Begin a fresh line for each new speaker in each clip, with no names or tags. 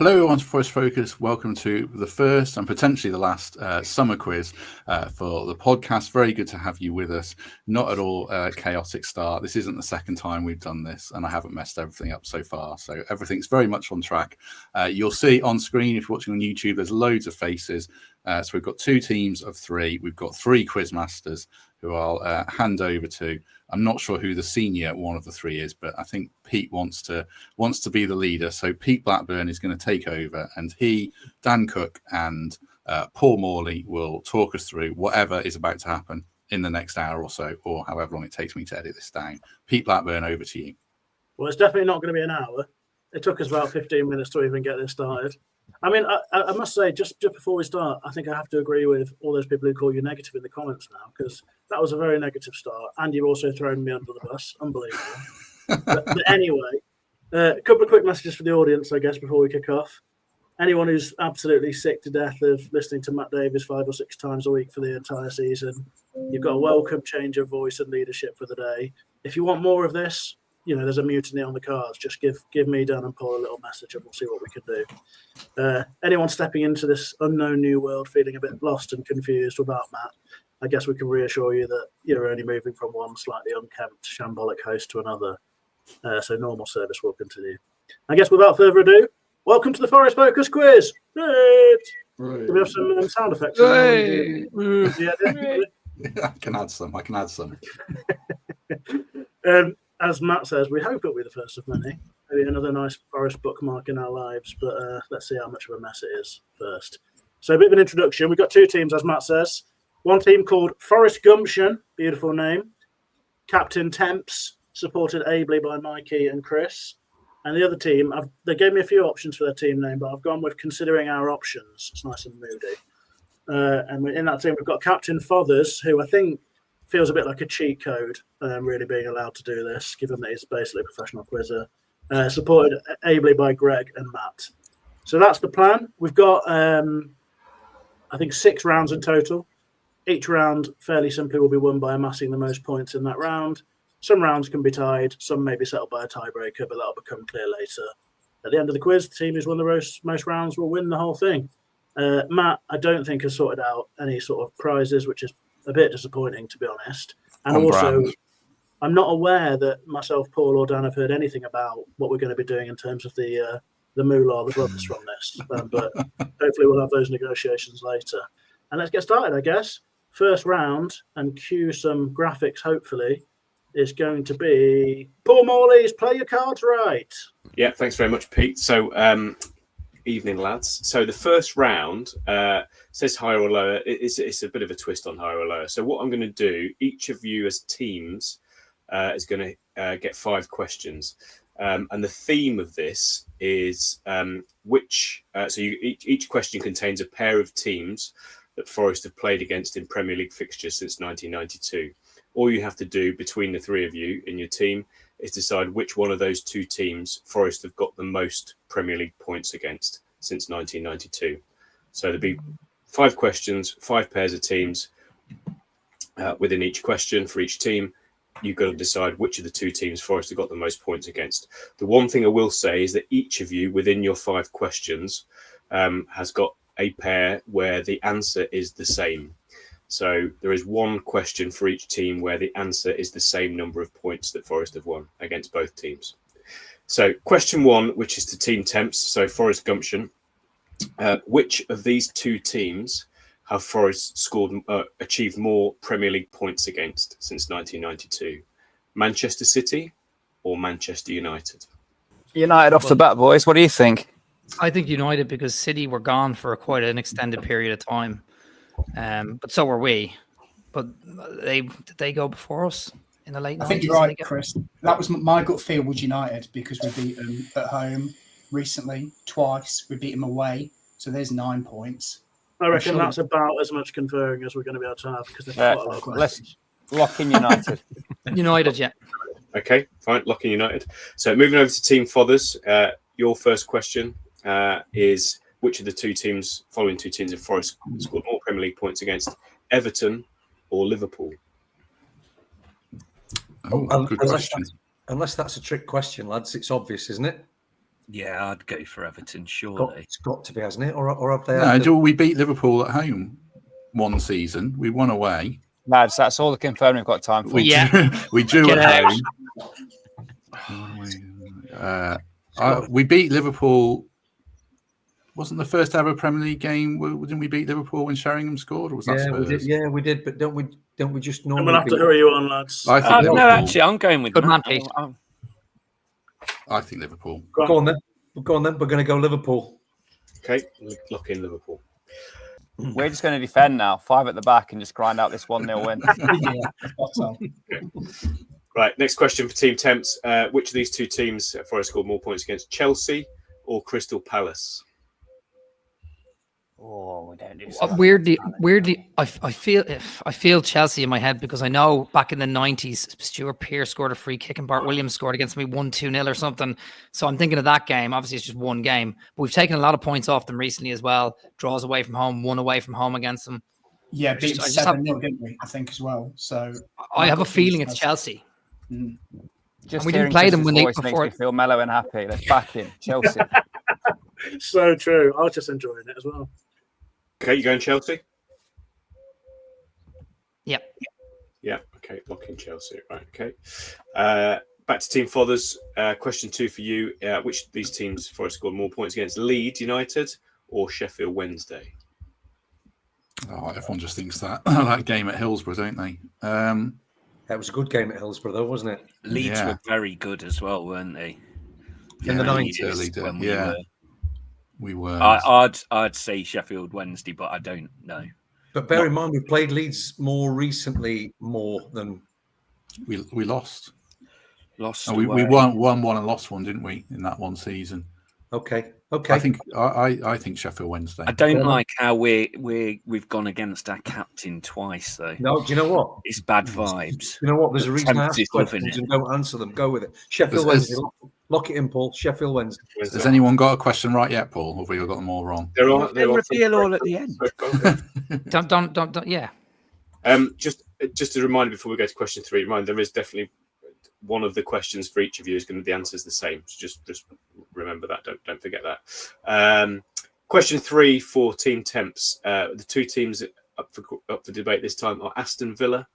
Hello everyone to Forest Focus. Welcome to the first and potentially the last summer quiz for the podcast. Very good to have you with us. Not at all chaotic start. This isn't the second time we've done this and I haven't messed everything up so far. So everything's very much on track. You'll see on screen, if you're watching on YouTube, there's loads of faces. So we've got two teams of three. We've got three quizmasters who I'll hand over to. I'm not sure who the senior one of the three is, but I think Pete wants to be the leader. So Pete Blackburn is going to take over, and he, Dan Cook, and Paul Morley will talk us through whatever is about to happen in the next hour or so, or however long it takes me to edit this down. Pete Blackburn, over to you.
Well, it's definitely not going to be an hour. It took us about 15 minutes to even get this started. I mean, I must say, just before we start, I think I have to agree with all those people who call you negative in the comments now, because that was a very negative start, and you've also thrown me under the bus. Unbelievable. but anyway, a couple of quick messages for the audience, I guess, before we kick off. Anyone who's absolutely sick to death of listening to Matt Davies 5 or 6 times a week for the entire season, you've got a welcome change of voice and leadership for the day. If you want more of this, you know, there's a mutiny on the cards. Just give me, Dan, and Paul a little message and we'll see what we can do. Anyone stepping into this unknown new world feeling a bit lost and confused without Matt, I guess we can reassure you that you're only moving from one slightly unkempt, shambolic host to another. So normal service will continue. I guess without further ado, welcome to the Forest Focus quiz. Right. Do we have some sound effects?
I can add some.
As Matt says, we hope it'll be the first of many. Maybe another nice Forest bookmark in our lives, but let's see how much of a mess it is first. So a bit of an introduction. We've got two teams, as Matt says. One team called Forest Gumption, beautiful name. Captain Temps, supported ably by Mikey and Chris. And the other team, they gave me a few options for their team name, but I've gone with Considering Our Options. It's nice and moody. And in that team, we've got Captain Fothers, who I think feels a bit like a cheat code, really being allowed to do this, given that he's basically a professional quizzer, supported ably by Greg and Matt. So that's the plan. We've got, I think, 6 rounds in total. Each round, fairly simply, will be won by amassing the most points in that round. Some rounds can be tied, some may be settled by a tiebreaker, but that'll become clear later. At the end of the quiz, the team who's won the most rounds will win the whole thing. Matt, I don't think, has sorted out any sort of prizes, which is a bit disappointing, to be honest. And also, I'm not aware that myself, Paul, or Dan have heard anything about what we're going to be doing in terms of the moolah, the brothers from this. But hopefully we'll have those negotiations later. And let's get started, I guess. First round, and cue some graphics, hopefully, is going to be Paul Morley's Play Your Cards Right.
Yeah, thanks very much, Pete. So, evening, lads. So the first round says higher or lower. It's a bit of a twist on higher or lower. So what I'm going to do, each of you as teams is going to get 5 questions. And the theme of this is each question contains a pair of teams that Forest have played against in Premier League fixtures since 1992. All you have to do between the 3 of you in your team is decide which one of those 2 teams Forest have got the most Premier League points against since 1992. So there'll be 5 questions, 5 pairs of teams within each question for each team. You've got to decide which of the 2 teams Forest have got the most points against. The one thing I will say is that each of you within your 5 questions has got a pair where the answer is the same. So there is 1 question for each team where the answer is the same number of points that Forest have won against both teams. So question 1, which is to Team Temps, so Forest Gumption. Which of these 2 teams have Forest achieved more Premier League points against since 1992? Manchester City or Manchester United?
United off the bat, boys. What do you think?
I think United, because City were gone for quite an extended period of time. But so were we. But did they go before us in the late 90s?
I think you're right, Chris. That was my gut feel was United, because we beat them at home recently twice. We beat them away, so there's 9 points.
I reckon that's about as much conferring as we're going to be able to have, because there's quite a lot of questions.
Let's lock in United.
United, yeah.
Okay, fine. Lock in United. So moving over to Team Fothers, your first question is which of the following two teams of Forest scored more Premier League points against, Everton or Liverpool?
Good question.
Unless that's a trick question, lads, it's obvious, isn't it? Yeah, I'd go for Everton, surely.
It's got to be, hasn't it? Or have they?
No, we beat Liverpool at home one season. We won away.
Lads, that's all the confirm we've got time for.
We drew
Get
at
out.
home. We beat Liverpool. Wasn't the first ever Premier League game? Didn't we beat Liverpool when Sheringham scored? Or was that Spurs?
We did. But don't we just
I'm
normally?
gonna have to hurry you on, lads.
I think Liverpool.
No, actually, I'm going with
Good man,
Matt.
Pete.
I think Liverpool.
Go on then. We're going to go Liverpool.
Okay, lock in Liverpool.
We're just going to defend now, 5 at the back, and just grind out this 1-0 win.
Right, next question for Team Temps. Which of these two teams have Forest scored more points against, Chelsea or Crystal Palace?
Oh, we don't do
Weirdly, I feel Chelsea in my head because I know back in the 90s, Stuart Pearce scored a free kick and Bart Williams scored against me 1-2-0 or something. So I'm thinking of that game. Obviously, it's just one game, but we've taken a lot of points off them recently as well. Draws away from home, 1 away from home against them.
Yeah, beat 7-0, didn't we? I think as well. So
I have a feeling it's Chelsea.
Just
and we didn't play them when
makes
before.
me feel mellow and happy. Let's back in Chelsea.
So true. I was just enjoying it as well.
Okay, you going Chelsea?
Yep.
Yeah. Okay, lock in Chelsea. Right. Okay. Back to Team Fothers. Question 2 for you. Which of these teams Forest scored more points against, Leeds United or Sheffield Wednesday?
Oh, everyone just thinks that game at Hillsborough, don't they?
That was a good game at Hillsborough, though, wasn't it?
Leeds were very good as well, weren't they?
In the 90s.
When
we were.
I'd say Sheffield Wednesday, but I don't know.
But bear in mind, we played Leeds more recently, more than
we lost.
Lost.
We won one and lost one, didn't we? In that one season.
Okay.
I think Sheffield Wednesday.
I don't like how we've gone against our captain twice, though.
No, do you know what?
It's bad vibes.
You know what? There's a reason I ask
Temps is
questions
loving
and don't answer them. Go with it. Sheffield Wednesday. Lock it in, Paul. Sheffield Wednesday.
Has anyone got a question right yet, Paul? Or have we got them all wrong?
They're reveal all at the end.
Don't. Yeah.
Just a reminder before we go to question 3. There is definitely one of the questions for each of you is going to be the answers the same. So just remember that. Don't forget that. Question 3 for Team Temps. The two teams up for debate this time are Aston Villa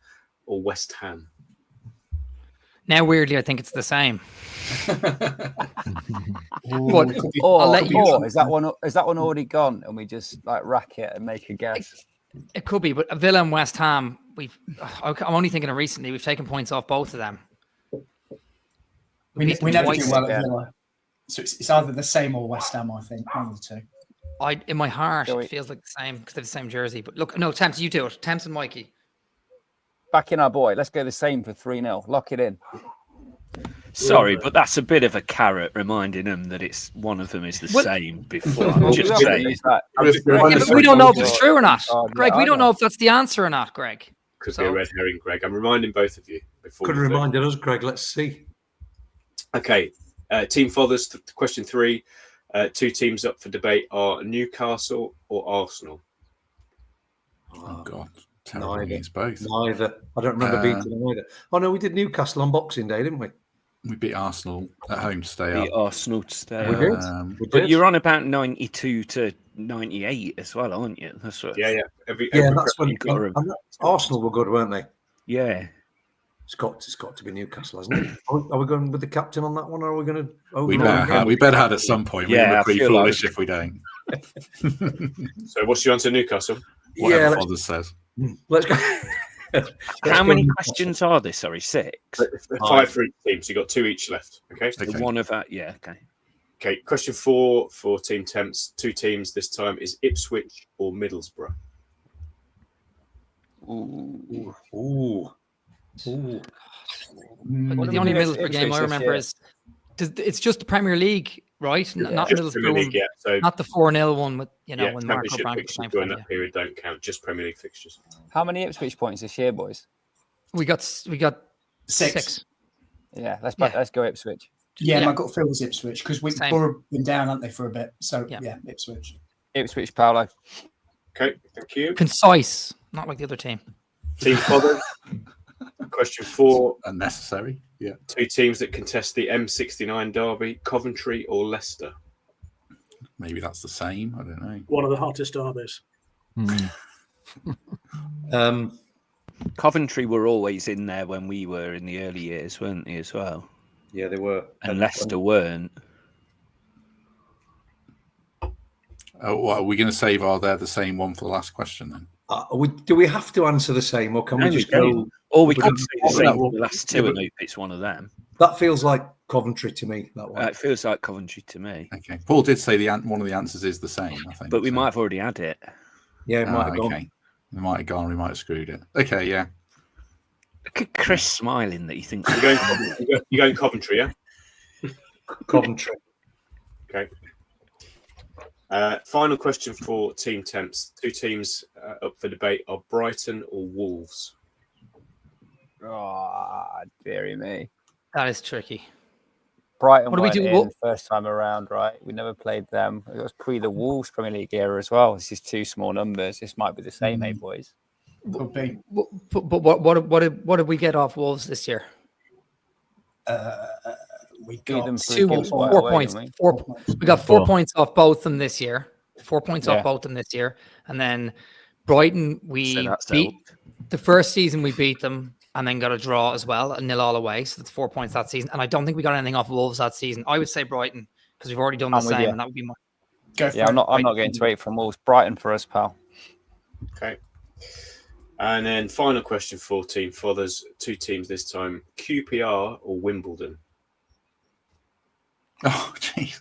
or West Ham.
Now, weirdly, I think it's the same.
Or is that one already gone and we just like rack it and make a guess?
It could be, but Villa and West Ham, I'm only thinking of recently, we've taken points off both of them.
We never do well at Villa. So it's either the same or West Ham, I think, one of the two.
In my heart, it feels like the same because they have the same jersey. But look, no, Temps, you do it. Temps and Mikey.
Back in our boy. Let's go the same for 3-0. Lock it in.
Sorry, but that's a bit of a carrot reminding them that it's one of them is the same before. I'm just saying.
We don't know if it's true or not. Greg, we don't know if that's the answer or not, Greg.
Could be a red herring, Greg. I'm reminding both of you.
Could have reminded us, Greg. Let's see.
Okay. Team Fathers, question 3. Two teams up for debate are Newcastle or Arsenal.
Oh, God. Terrible against both.
Neither. I don't remember beating them either. Oh, no, we did Newcastle on Boxing Day, didn't we?
We beat Arsenal at home to stay
up.
Arsenal
to stay
we
up.
Did.
But you're on about 92 to 98 as well, aren't you? That's what.
Yeah.
That's when Arsenal were good, weren't they?
Yeah.
It's got to be Newcastle, hasn't it? Are we going with the captain on that one, or are we going to?
We better have at some point. We're going to be foolish if we don't.
So, what's your answer, Newcastle?
Whatever Father says.
Let's go.
How many questions are there? Sorry, 6.
5 for each team. So you got 2 each left. Okay.
One of that. Yeah. Okay.
Okay. Question 4 for Team Temps. 2 teams this time is Ipswich or Middlesbrough.
Ooh.
The only Middlesbrough game I remember is it's just the Premier League, right? Not Middlesbrough.
Premier League, yeah. So
not the 4-0 one with when Marco
Championship
Branco
fixtures during that period don't count. Just Premier League fixtures.
How many Ipswich points this year, boys?
We got 6.
Yeah, let's go Ipswich.
Yeah, my gut feel was Ipswich because we've been down, haven't they, for a bit? So yeah, Ipswich.
Ipswich, Paolo.
Okay, thank you.
Concise, not like the other team.
Team Fathers. Question 4.
Unnecessary. Yeah.
2 teams that contest the M69 derby, Coventry or Leicester?
Maybe that's the same. I don't know.
One of the hottest derbies.
Coventry were always in there when we were in the early years, weren't they, as well?
Yeah, they were.
And Leicester weren't.
Are we going to save they're the same one for the last question then?
Do we have to answer the same, or can we just go?
Or we can say the same for the last 2 and hope it's one of them.
That feels like Coventry to me. That one.
It feels like Coventry to me.
Okay. Paul did say one of the answers is the same, I think.
But we might have already had it.
Yeah, it might have gone.
Okay. We might have gone. We might have screwed it. Okay, yeah.
Look at Chris smiling that he thinks
You're going Coventry, yeah?
Coventry.
Okay. Final question for Team Temps. 2 teams up for debate are Brighton or Wolves.
Oh, dearie me.
That is tricky.
Brighton
What do we
weren't
do?
in first time around, right? We never played them. It was pre the Wolves Premier League era as well. This is 2 small numbers. This might be the same, boys?
Could be.
But what did we get off Wolves this year?
We
Beat
got
them
4 points. We got 4 points off both them this year. 4 points off both them this year. And then Brighton, we beat the first season we beat them and then got a draw as well, a 0-0 away. So that's 4 points that season. And I don't think we got anything off Wolves that season. I would say Brighton because we've already done the same, and that would be my.
I'm not getting to 8 from Wolves. Brighton for us, pal.
Okay. And then final question for Team Fothers. 2 teams this time: QPR or Wimbledon.
Oh, jeez.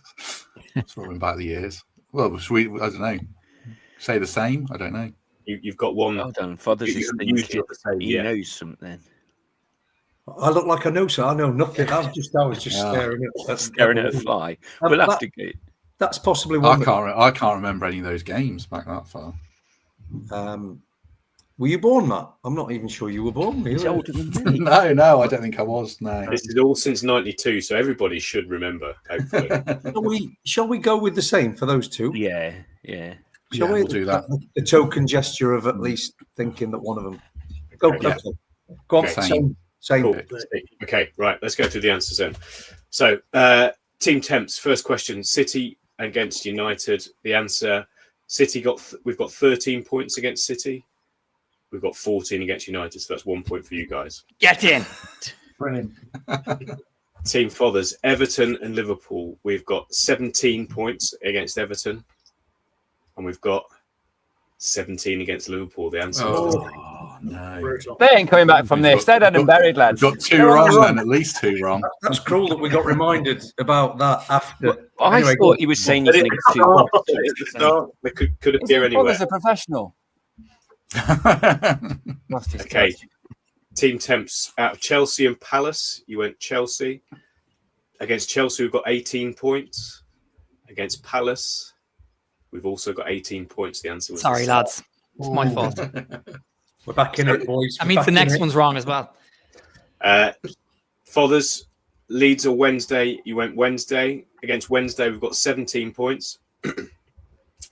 It's rolling back the years. Well, I don't know. Say the same? I don't know.
You've got one.
Well done. Fothers is thinking he knows something.
I look like I know, so I know nothing. I was just staring
at a fly. We'll have to get.
That's possibly one.
I can't remember any of those games back that far.
Were you born, Matt? I'm not even sure you were born.
He's older than me.
No, I don't think I was. No.
This is all since '92, so everybody should remember. Hopefully.
Shall we go with the same for those 2?
Yeah.
Shall we
we'll do that?
A token gesture of at least thinking that one of them. Go on.
Okay.
Same.
Cool. Okay, right. Let's go through the answers then. So, Team Temps. First question: City against United. The answer: we've got 13 points against City. We've got 14 against United, so that's 1 point for you guys.
Get in.
Brilliant.
Team Fothers, Everton and Liverpool. We've got 17 points against Everton, and we've got 17 against Liverpool. The answer is
no.
They ain't coming back from this. They're dead and buried, lads.
We've got 2 wrong then, at least 2 wrong.
That's cruel that we got reminded about that after.
I thought he was saying you think 2 points.
They could appear anywhere.
Fothers a professional.
Okay. Team Temps out of Chelsea and Palace. You went Chelsea. Against Chelsea, we've got 18 points. Against Palace, we've also got 18 points. The answer was
sorry, lads. It's my fault.
We're back in it, boys.
That means the next one's wrong as well.
Fothers, Leeds or Wednesday. You went Wednesday. Against Wednesday, we've got 17 points.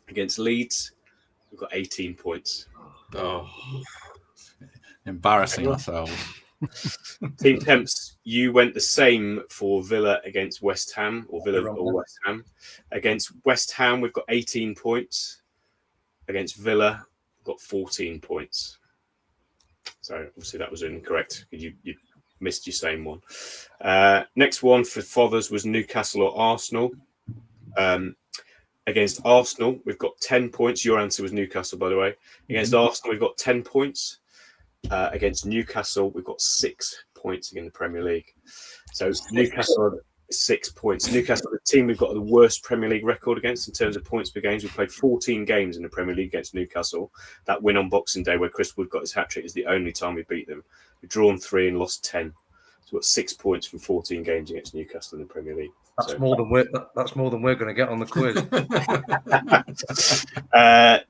Against Leeds, we've got 18 points.
Oh, embarrassing ourselves.
Team Temps, you went the same for Villa against West Ham, or Villa or West Ham. Against West Ham, we've got 18 points. Against Villa, we've got 14 points. So obviously that was incorrect. You missed your same one. Next one for Fothers was Newcastle or Arsenal. Against Arsenal, we've got 10 points. Your answer was Newcastle, by the way. Against Arsenal, we've got 10 points. Against Newcastle, we've got 6 points in the Premier League. So Newcastle, 6 points. Newcastle, the team we've got the worst Premier League record against in terms of points per games. We've played 14 games in the Premier League against Newcastle. That win on Boxing Day where Chris Wood got his hat-trick is the only time we beat them. We've drawn 3 and lost 10. So we've got 6 points from 14 games against Newcastle in the Premier League.
That's more than we're going to get on the quiz.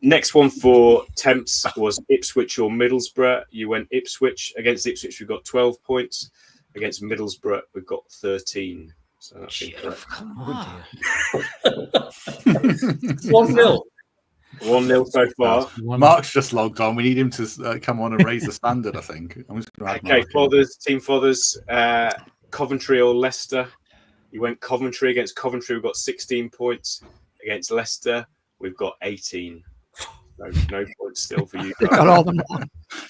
Next one for Temps was Ipswich or Middlesbrough. You went Ipswich. Against Ipswich, we've got 12 points. Against Middlesbrough, we've got 13. So that's incorrect.
1-0.
1-0 so far.
Mark's just logged on. We need him to come on and raise the standard, I think. I'm just going to add Mark in.
Team Fothers, Coventry or Leicester. You went Coventry. Against Coventry, we've got 16 points. Against Leicester, we've got 18. No points still for you guys.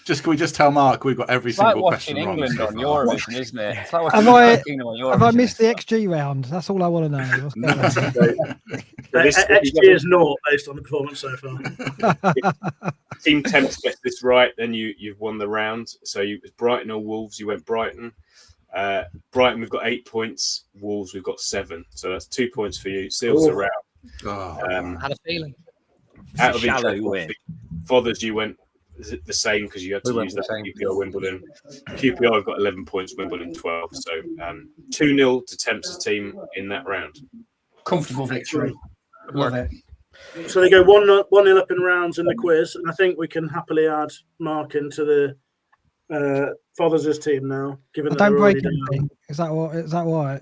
Can we just tell Mark we've got every single question wrong?
England on Eurovision, isn't it? It's like
have I missed the XG round? That's all I want to know.
XG is 0 based on the performance so far.
If Team Temps gets this right, then you've won the round. So it was Brighton or Wolves. You went Brighton. Brighton, we've got 8 points. Wolves, we've got 7. So that's 2 points for you. Seals the round.
Had a feeling.
Out of interest, Fothers, you went the same because you had to use that QPR Wimbledon. QPR have got 11 points, Wimbledon 12. So 2-0 to Temps' team in that round.
Comfortable victory. Love it.
So they go 1-0 up in rounds in the quiz, and I think we can happily add Mark into the Fothers' team now. Given that
don't break anything. Is that right?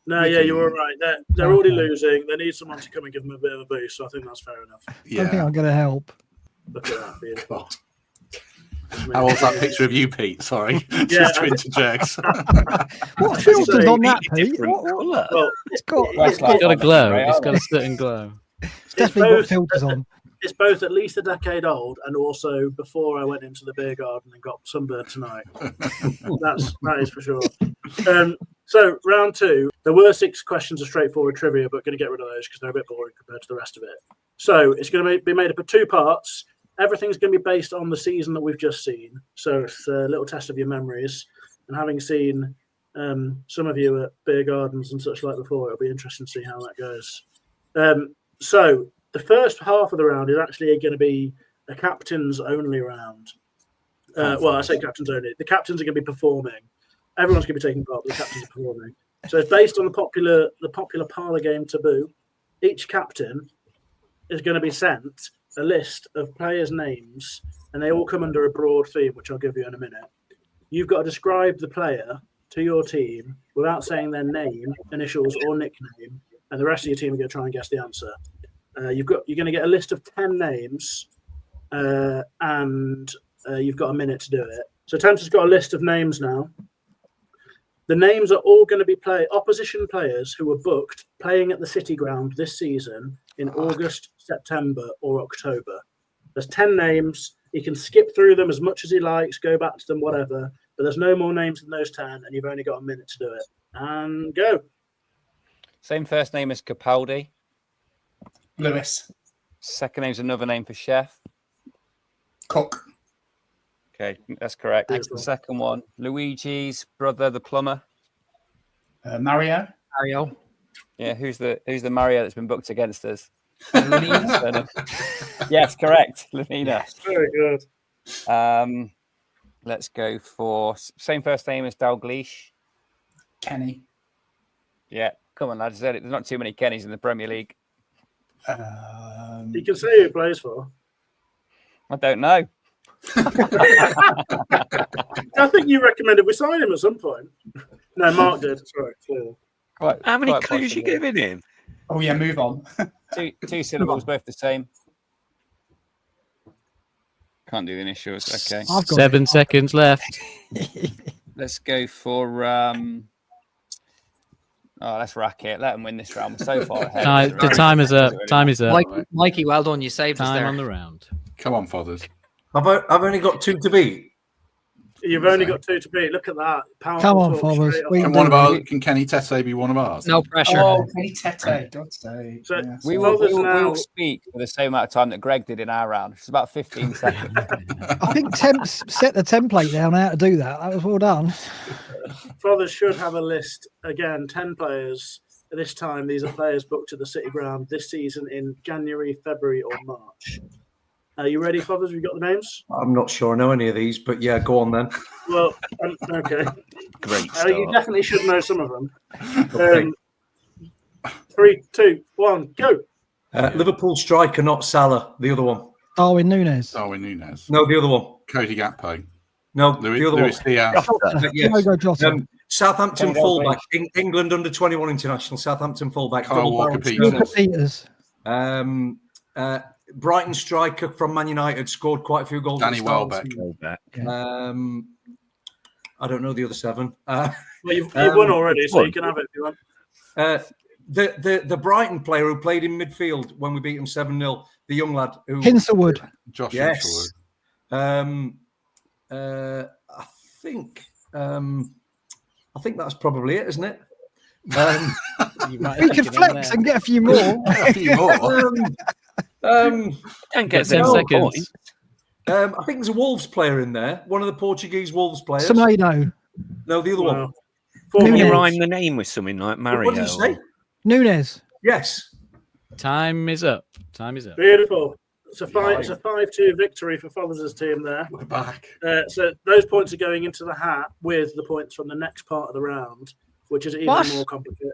No, yeah, you were right. They're already losing. They need someone to come and give them a bit of a boost. So I think that's fair enough.
Yeah.
I don't think I'm going to help.
Look at that. Beautiful.
How was that picture of you, Pete? Sorry, just to interject.
What filters on that, Pete?
Well,
it's got
a glow. It's got a certain glow.
It's definitely got filters on.
It's both at least a decade old and also before I went into the beer garden and got sunburned tonight. That is for sure. So round 2, there were 6 questions of straightforward trivia, but going to get rid of those because they're a bit boring compared to the rest of it. So it's going to be made up of 2 parts. Everything's going to be based on the season that we've just seen. So it's a little test of your memories. And having seen some of you at beer gardens and such like before, it'll be interesting to see how that goes. So the first half of the round is actually going to be a captains only round. Well, I say captains only. The captains are going to be performing. Everyone's going to be taking part, but the captains are performing. So it's based on the popular parlour game Taboo. Each captain is going to be sent a list of players' names, and they all come under a broad theme, which I'll give you in a minute. You've got to describe the player to your team without saying their name, initials, or nickname, and the rest of your team are going to try and guess the answer. You're going to get a list of 10 names, and you've got a minute to do it. So Temps has got a list of names now. The names are all going to be opposition players who were booked playing at the City Ground this season in August, September, or October. There's 10 names. He can skip through them as much as he likes, go back to them, whatever. But there's no more names than those 10, and you've only got a minute to do it. And go.
Same first name as Capaldi.
Lewis.
Second name's another name for chef.
Cook.
Okay, that's correct.
Beautiful.
The second one, Luigi's brother, the plumber.
Mario.
Yeah, who's the Mario that's been booked against us? Yes, correct. Lamina.
Very good.
Let's go for same first name as Dalglish.
Kenny.
Yeah, come on, lads. There's not too many Kennys in the Premier League.
You can say who he plays for.
I don't know.
I think you recommended we sign him at some point. No, Mark did. Sorry.
How many clues are you giving him?
Oh, yeah, move on.
Two syllables, both the same. Can't do the initials. Okay.
7 seconds left.
Let's go for... let's rack it. Let them win this round. We're so far ahead.
No, the time is up. Time is up.
Mikey, well done. You saved us
Time
there.
on the round.
Come on, Fothers.
I've only got 2 to beat.
You've only got 2 to beat. Look at that. Powerful
Come on,
talk
Fothers.
straight off.
Can Kenny Tete be one of ours?
No pressure.
Oh, Kenny Tete. God's sake.
So,
Yeah.
We will speak for the same amount of time that Greg did in our round. It's about 15 seconds.
I think Temps set the template down how to do that. That was well done.
Fathers should have a list. Again, 10 players. This time, these are players booked at the City Ground this season in January, February, or March. Are you ready, Fathers? We've got the names?
I'm not sure I know any of these, but yeah, go on then.
Well, okay.
Great start.
You definitely should know some of them. 3, 2, 1, go.
Liverpool striker, not Salah. The other one.
Darwin Núñez.
No, the other one.
Cody Gakpo.
No, the other
Luis
one.
Diaz.
Diogo Jota.
Southampton fullback. England under 21 international. Southampton fullback.
Kyle
Double
Walker
barrel
Peters.
Peters.
Brighton striker from Man United, scored quite a few goals.
Danny
at the start of
Welbeck.
the season. I don't know the other 7.
Well, you've won already, so you can have it if you want.
The Brighton player who played in midfield when we beat him 7-0, the young lad who
Hinselwood.
Josh
yes.
Hinselwood.
I think that's probably it, isn't it?
We could flex and get a few more.
A few more.
Don't get
10
no
seconds.
points.
I think there's a Wolves player in there. One of the Portuguese Wolves players.
Semedo.
No, the other one.
Can you
Nunes.
rhyme the name with something like Mario?
What did you say?
Nunes.
Yes.
Time is up. Time is up.
Beautiful. It's a 5-2 victory for Fothers' team there.
We're back.
So those points are going into the hat with the points from the next part of the round, which is even more complicated.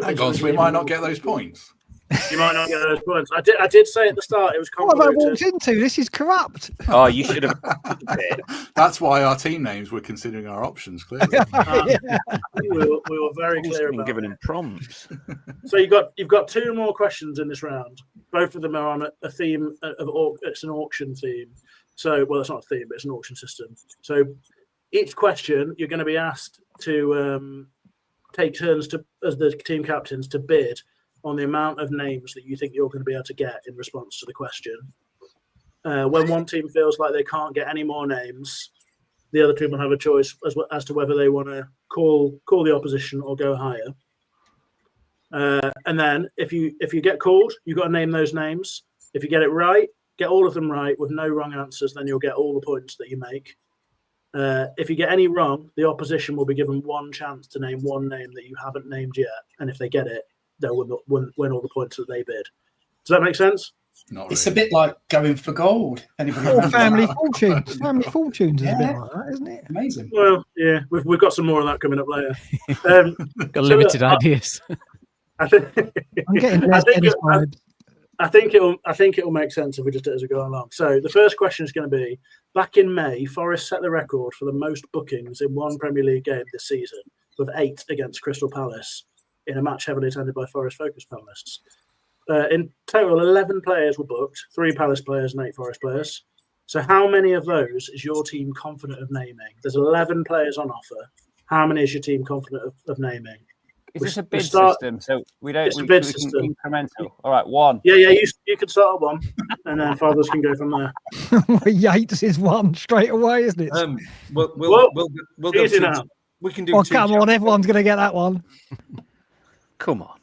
Hang on, so we might not get those points.
You might not get those points. I did say at the start it was
What have I
convoluted.
walked into? This is corrupt.
Oh, you should have.
That's why our team names were considering our options, clearly.
We were very clear about
giving
it.
him prompts.
So you've got 2 more questions in this round. Both of them are on a theme it's an auction theme. So it's not a theme, but it's an auction system. So each question you're going to be asked to take turns as the team captains to bid on the amount of names that you think you're going to be able to get in response to the question. When one team feels like they can't get any more names, the other team will have a choice as to whether they want to call the opposition or go higher. And then if you get called, you've got to name those names. If you get it right, get all of them right with no wrong answers, then you'll get all the points that you make. If you get any wrong, the opposition will be given one chance to name one name that you haven't named yet. And if they get it, they'll win all the points that they bid. Does that make sense?
Not
It's
really.
a bit like going for gold. Anybody
Or
remember
Family
that?
Fortunes. Family Fortunes is a bit
Yeah.
like that, isn't it?
Amazing.
Well, yeah, we've got some more of that coming up later.
Got limited ideas.
I think
I'm getting
I
less
think
Dennis
it-
vibes.
I think it'll make sense if we just do it as we go along. So the first question is going to be: back in May, Forest set the record for the most bookings in one Premier League game this season, with 8 against Crystal Palace in a match heavily attended by Forest focus panellists. In total, 11 players were booked, 3 Palace players and 8 Forest players. So how many of those is your team confident of naming? There's 11 players on offer. How many is your team confident of naming?
Is this a bid
start-
system? So we don't.
It's a
we
bid
can
system.
Incremental. All right, 1.
Yeah, you can start at 1, and then Fathers can go from there.
Yates is 1 straight away, isn't it?
We'll go
easy
2.
now.
We can do
Oh,
2.
come on. Everyone's going to get that one.
Come on.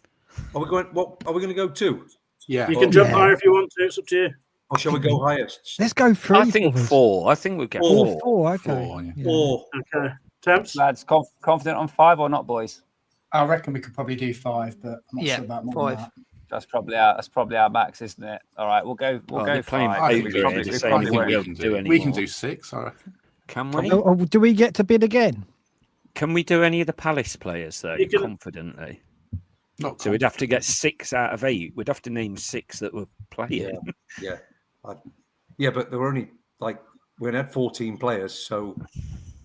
Are we going? What are we going to go 2?
Yeah.
You can jump higher if you want to. It's up to you.
Or shall we go highest?
Let's go 3.
I think 4. I think we'll get 4.
4, okay.
4, yeah.
Yeah.
Or
Okay. Temps?
Lads, confident on 5 or not, boys?
I reckon we could probably do 5, but I'm not
Yeah,
sure about more than
5.
that.
That's probably our max, isn't it? All right, we'll go. We'll
Well,
go
they're playing
5.
I think
Taboo,
we
probably-
can
they
do-
probably
I think
won't
we
do
can
anymore.
do 6, I reckon.
Can we?
Oh, do we get to bid again?
Can we do any of the Palace players though?
You can-
Confidently.
Not
So we'd have to get 6 out of 8. We'd have to name 6 that were playing.
yeah, yeah, but there were only we had 14 players, so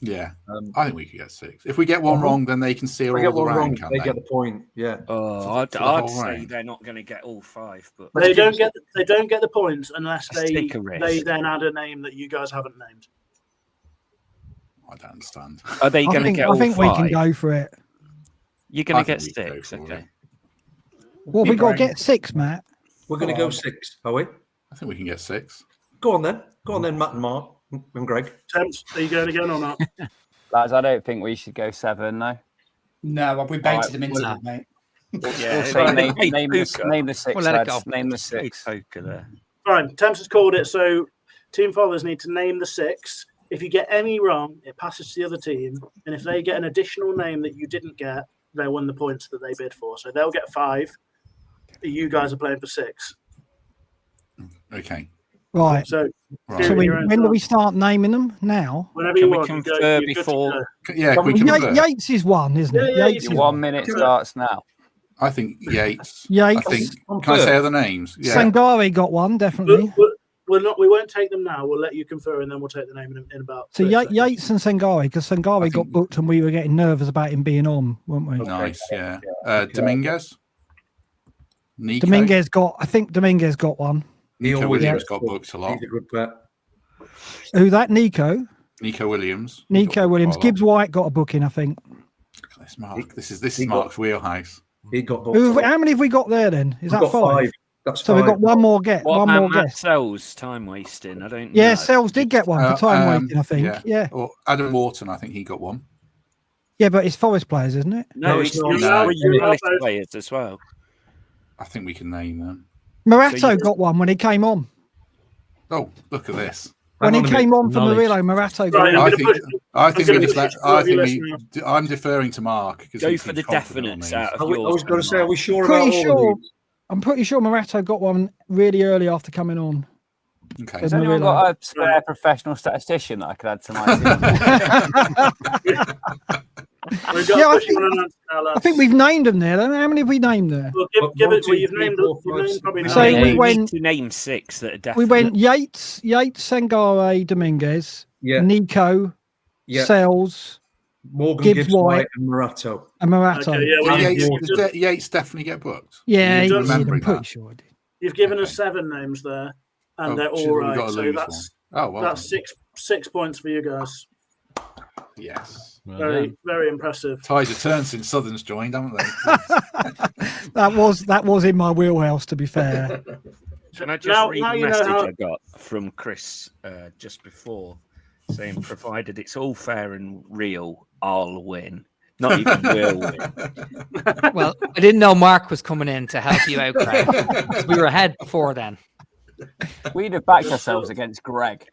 Yeah, I think we could get 6. If we get one wrong, then they can
if
seal
we
all
get
the
one wrong,
rank, can't
they
they?
get the point. Yeah.
Oh, I'd
for the whole
say
rank.
they're not going to get all 5, but
They don't get the points unless
Let's
they
take a risk.
then add a name that you guys haven't named.
I don't understand.
are they going to get all
I think
5?
we can go for it.
You're going
I
to get
think we can go
6,
for
okay?
it.
What we got to get 6, Matt.
We're going to go 6, are we?
I think we can get 6.
Go on then, Matt and Mark and Greg.
Temps, are you going again or not?
Lads, I don't think we should go 7. No.
No, we baited them into it, mate.
Yeah,
We'll say name the 6.
We'll let it
Lads.
go.
Name the 6.
Poker there.
Fine. Temps has called it. So team followers need to name the 6. If you get any wrong, it passes to the other team. And if they get an additional name that you didn't get, they won the points that they bid for. So they'll get 5. You guys are playing for 6.
Okay.
Right.
So,
Right.
So
your own
when do
time.
we start naming them? Now?
Whenever
Can
you
we
want, you go,
confer
you're good to
before-
go.
Yeah, can we convert?
Yates is 1, isn't it?
Yeah,
Yates
you
is
Your 1 minute starts now.
I think Yates.
Yates.
I think. Can I say other names? Yeah.
Sangari got 1, definitely.
We won't take them now. We'll let you confer, and then we'll take the name in about.
So
30 seconds.
Yates and Sangari, because Sangari
I
got
think-
booked and we were getting nervous about him being on, weren't we?
Nice. Yeah. Dominguez. Nico.
I think Dominguez got 1.
Nico
always
Williams
gets
got booked a lot.
He's a good bet.
Who that? Nico.
Nico Williams.
Nico Williams. Gibbs White got a booking, I think.
This Mark. This is Mark's wheelhouse.
He got booked.
How many have we got there then? Is that
We've got
5?
That's
So
5.
we've got one more get.
What
One
about
more
Matt
guess.
Sells time wasting? I don't
Yeah,
know.
Sells did get one for time wasting, I think. Yeah.
Or Adam Wharton, I think he got one.
Yeah, but it's Forest players, isn't it?
No,
it's
it's
not.
Palace players as well.
I think we can name them.
Morato got one when he came on.
Oh, look at this.
When he
Hang on a
came on for
Knowledge.
Murillo, Morato got
Right,
one.
I'm deferring to Mark because
Go for the definites out of
I
yours.
was going to say, are we sure
Pretty
about all
sure.
of these?
I'm pretty sure Morato got one really early after coming on.
Okay.
Has anyone got a spare professional statistician that I could add to my team?
I think we've named them there. How many have we named there?
Well, give it. You've named probably
So we went
to name 6 that are
We
definite.
went Yates, Sangare, Dominguez,
Yeah.
Nico,
Yeah.
Sells,
Morgan
Gibbs
Gibbs
White,
White and Morato.
and Morato.
Okay, yeah, well,
Yates definitely get booked.
Yeah, he did. I'm
remembering
pretty
that.
sure I did.
You've given us 7 names there, and they're
shit,
all
we've
right.
got to
So
lose
that's
one. Oh, well
that's
done.
6 points for you guys.
Yes.
Well
Very
done.
very impressive.
Tides have turned since Southern's joined, haven't they?
That was in my wheelhouse, to be fair.
Can I just
Now-
read
now
the
you know
message
how-
I got from Chris just before, saying, provided it's all fair and real, I'll win. Not even will win.
Well, I didn't know Mark was coming in to help you out, Craig. We were ahead before then.
We'd have backed ourselves against Greg.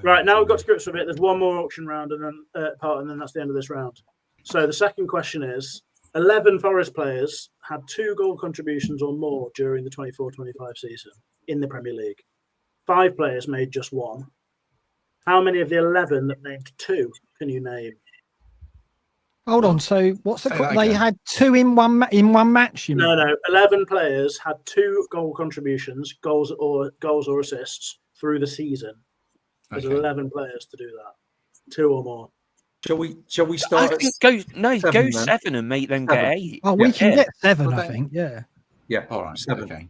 Right, now we've got to grips with it. There's one more auction round and then and then that's the end of this round. So the second question is: 11 Forest players had 2 goal contributions or more during the 24-25 season in the Premier League. 5 players made just 1. How many of the 11 that named 2 can you name?
Hold on. So what's the?
Say that
They
again.
had 2 in one match. You mean?
No. 11 players had 2 goal contributions, goals or assists through the season. There's
Okay.
11 players to do that, 2 or more.
Shall we
I
start?
think go
7
go
then.
7 and make them get
7.
8.
Oh, we
Yeah.
can get 7.
Well,
I
then-
think. Yeah.
Yeah.
All right.
7.
Okay.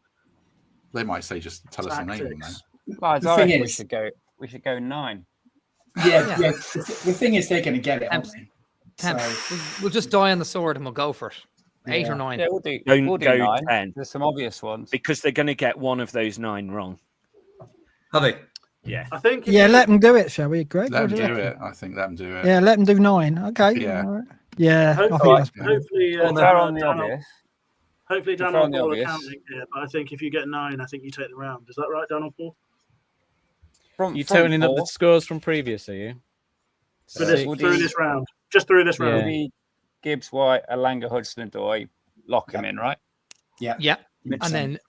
They might say just tell us the name of them.
Tactics.
Guys,
The
I
thing
reckon
is-
we should go 9.
Yeah.
The thing is, they're going to get it, aren't they?
We'll just die on the sword and we'll go for it. 8
Yeah.
or 9.
Yeah, we'll do.
Don't
we'll do
go
9.
10
There's some obvious ones.
because they're going to get one of those 9 wrong.
Are they?
Yeah.
I think.
Yeah. Let them do it, shall we, Greg?
Let
What
them
do you
do
reckon?
it. I think let them do it.
Yeah, let them do 9. Okay.
Yeah.
All right. Yeah. I think
Hopefully,
that's better.
hopefully,
Well,
They're on the obvious.
Hopefully, Dan
They're
will
on the
Paul
obvious.
accounting here, but I think if you get 9, I think you take the round. Is that right, Dan or Paul?
You totaling up the scores from previous, are you?
For this,
we'll
through
do-
this round, just through this
Yeah.
round.
Maybe Gibbs, White, Alanga, Hudson, and Doy. Lock him in, right?
Yeah.
Makes
And
sense.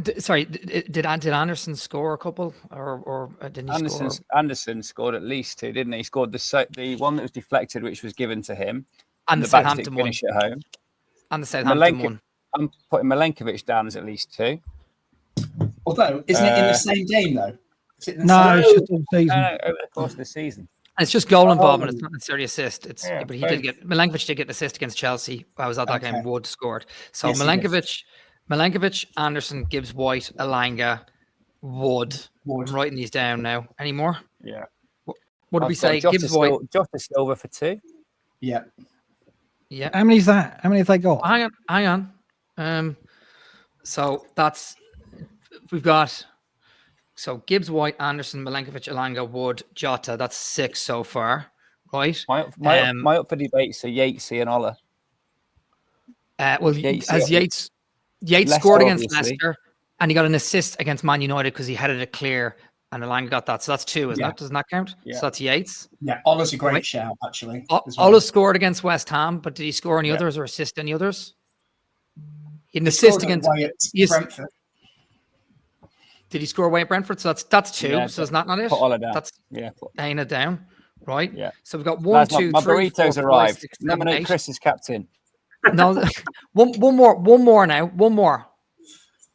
then, sorry, did Anderson score a couple or didn't he score?
Anderson scored at least 2, didn't he? He scored the one that was deflected, which was given to him.
And the
backstick
Southampton one.
finish at home.
And the Southampton
Malenko-
one.
I'm putting Milenkovic down as at least 2.
Although, isn't it in the same game though? Is it in the
No,
same-
it's just all season.
Over the course of the season.
And it's just goal involvement. It's not necessarily assist. It's
Yeah,
but he did get Milenkovic did get an assist against Chelsea. I was at that game.
Okay.
Wood scored. So
Yes, he did.
Milenkovic, Anderson, Gibbs, White, Alanga, Wood.
Wood.
I'm writing these down now. Any more?
Yeah.
What did we
I've got
say?
Jota
Gibbs, White.
Jota Silva for 2.
Yeah.
Yeah.
How many's that? How many have they got?
Hang on. So that's we've got. So Gibbs, White, Anderson, Milenkovic, Alanga, Wood, Jota. That's 6 so far, right?
My up for debate, so Yatesy and Ola.
Well,
Yates,
as
yeah.
Yates
Leicester,
scored against
obviously.
Leicester, and he got an assist against Man United because he headed it clear, and Alanga got that. So that's 2, isn't
Yeah.
that? Doesn't that count?
Yeah.
So that's Yates.
Yeah. Ola's a great
Right.
shout, actually. as well.
Ola scored against West Ham, but did he score any
Yeah.
others or assist any others? He had an
He
assist
scored
against.
away at
Yes.
Brentford.
Did he score away at Brentford? So that's 2.
Yeah,
so is that not it?
Put Ola down.
That's
Yeah.
laying it down, right?
Yeah.
So we've got 1,
Lads,
2,
my
3, 4,
burritos
5,
arrived.
6, 7,
Nominate
8.
Chris as captain.
No, one more now. One more.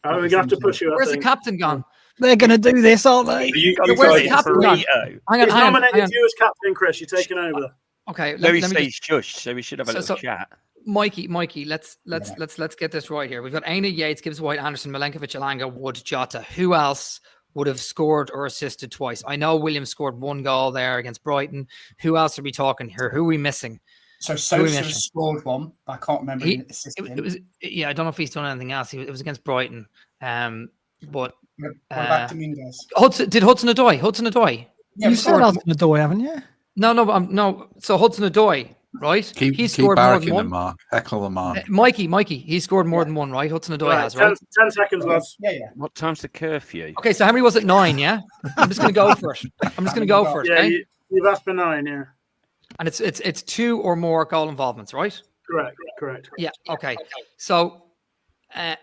Oh, we're gonna have to push you. I
Where's the
think.
captain gone?
They're going to do this, aren't they?
You
Where's the
guys
captain gone?
burrito.
He's nominated you as captain, Chris. You're taking over.
Okay,
No, he
let me
says shush, so we should have a
So-
little
so-
chat.
Mikey, let's get this right here. We've got Aina, Yates, Gibbs White, Anderson, Milenkovic, Elanga, Wood, Jota. Who else would have scored or assisted twice? I know Williams scored 1 goal there against Brighton. Who else are we talking here? Who are we missing?
So Sosa scored one, but I can't remember him assisting.
It was, yeah, I don't know if he's done anything else. It was against Brighton. But
what about Dominguez?
Hudson-Odoi? Hudson-Odoi.
Yeah, you said Hudson-Odoi, haven't you?
No. So Hudson-Odoi, right?
He scored more than one. Mark. Heckle the mark.
Mikey, he scored more than one, right? Hudson-Odoi has, right?
10 seconds, lads.
Yeah.
What time's the curfew?
Okay, so how many was it? 9, yeah? I'm just going to go for it.
Yeah,
okay?
you've asked for 9, yeah.
And it's 2 or more goal involvements, right?
Correct.
Yeah, okay. So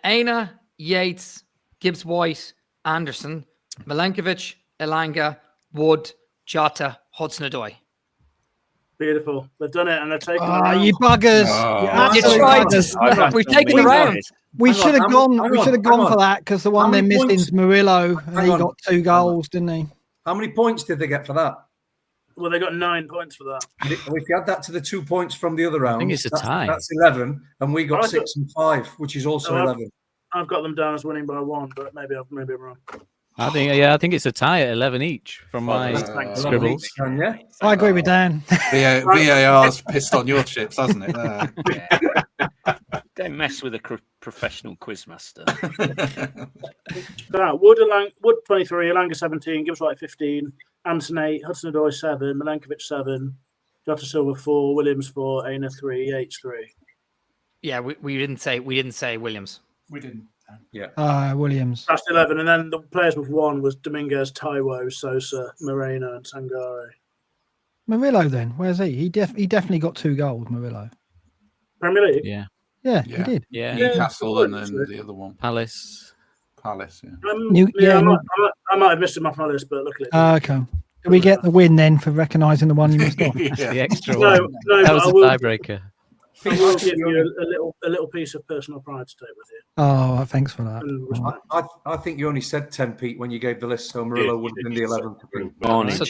Aina, Yates, Gibbs White, Anderson, Milenkovic, Elanga, Wood, Jota, Hudson-Odoi.
Beautiful. They've done it and they've taken
you buggers.
You tried to. We've taken the round.
We should have gone. We should have gone for that because the one they're missing is Murillo, and he got 2 goals, didn't he?
How many points did they get for that?
Well, they got 9 points for that.
If you add that to the 2 points from the other round,
I think it's a tie.
That's 11, and we got 6 and 5, which is also 11.
I've got them down as winning by 1, but maybe I'm wrong.
I think it's a tie at 11 each from my scribbles.
I agree with Dan.
VAR's pissed on your chips, hasn't it?
Don't mess with a professional quizmaster.
Wood 23, Elanga 17, Gibbs White 15, Anderson 8, Hudson-Odoi 7, Milenkovic 7, Jota Silva 4, Williams 4, Aina 3, Yates 3.
Yeah, we didn't say Williams.
We didn't.
Yeah.
Williams.
That's 11, and then the players with 1 was Dominguez, Taiwo, Sosa, Moreno, and Sangare.
Murillo, then where's he? He definitely got 2 goals. Murillo.
Premier League.
Yeah, he did.
Yeah,
Newcastle and then the other one,
Palace.
I might have missed him off my list, but luckily.
Okay. Do we get the win then for recognising the one you missed off?
The extra
one. No,
that was a tiebreaker.
I will give you a little piece of personal pride to take with you.
Oh, thanks for that.
I think you only said 10, Pete, when you gave the list, so Murillo would have been the 11th.
So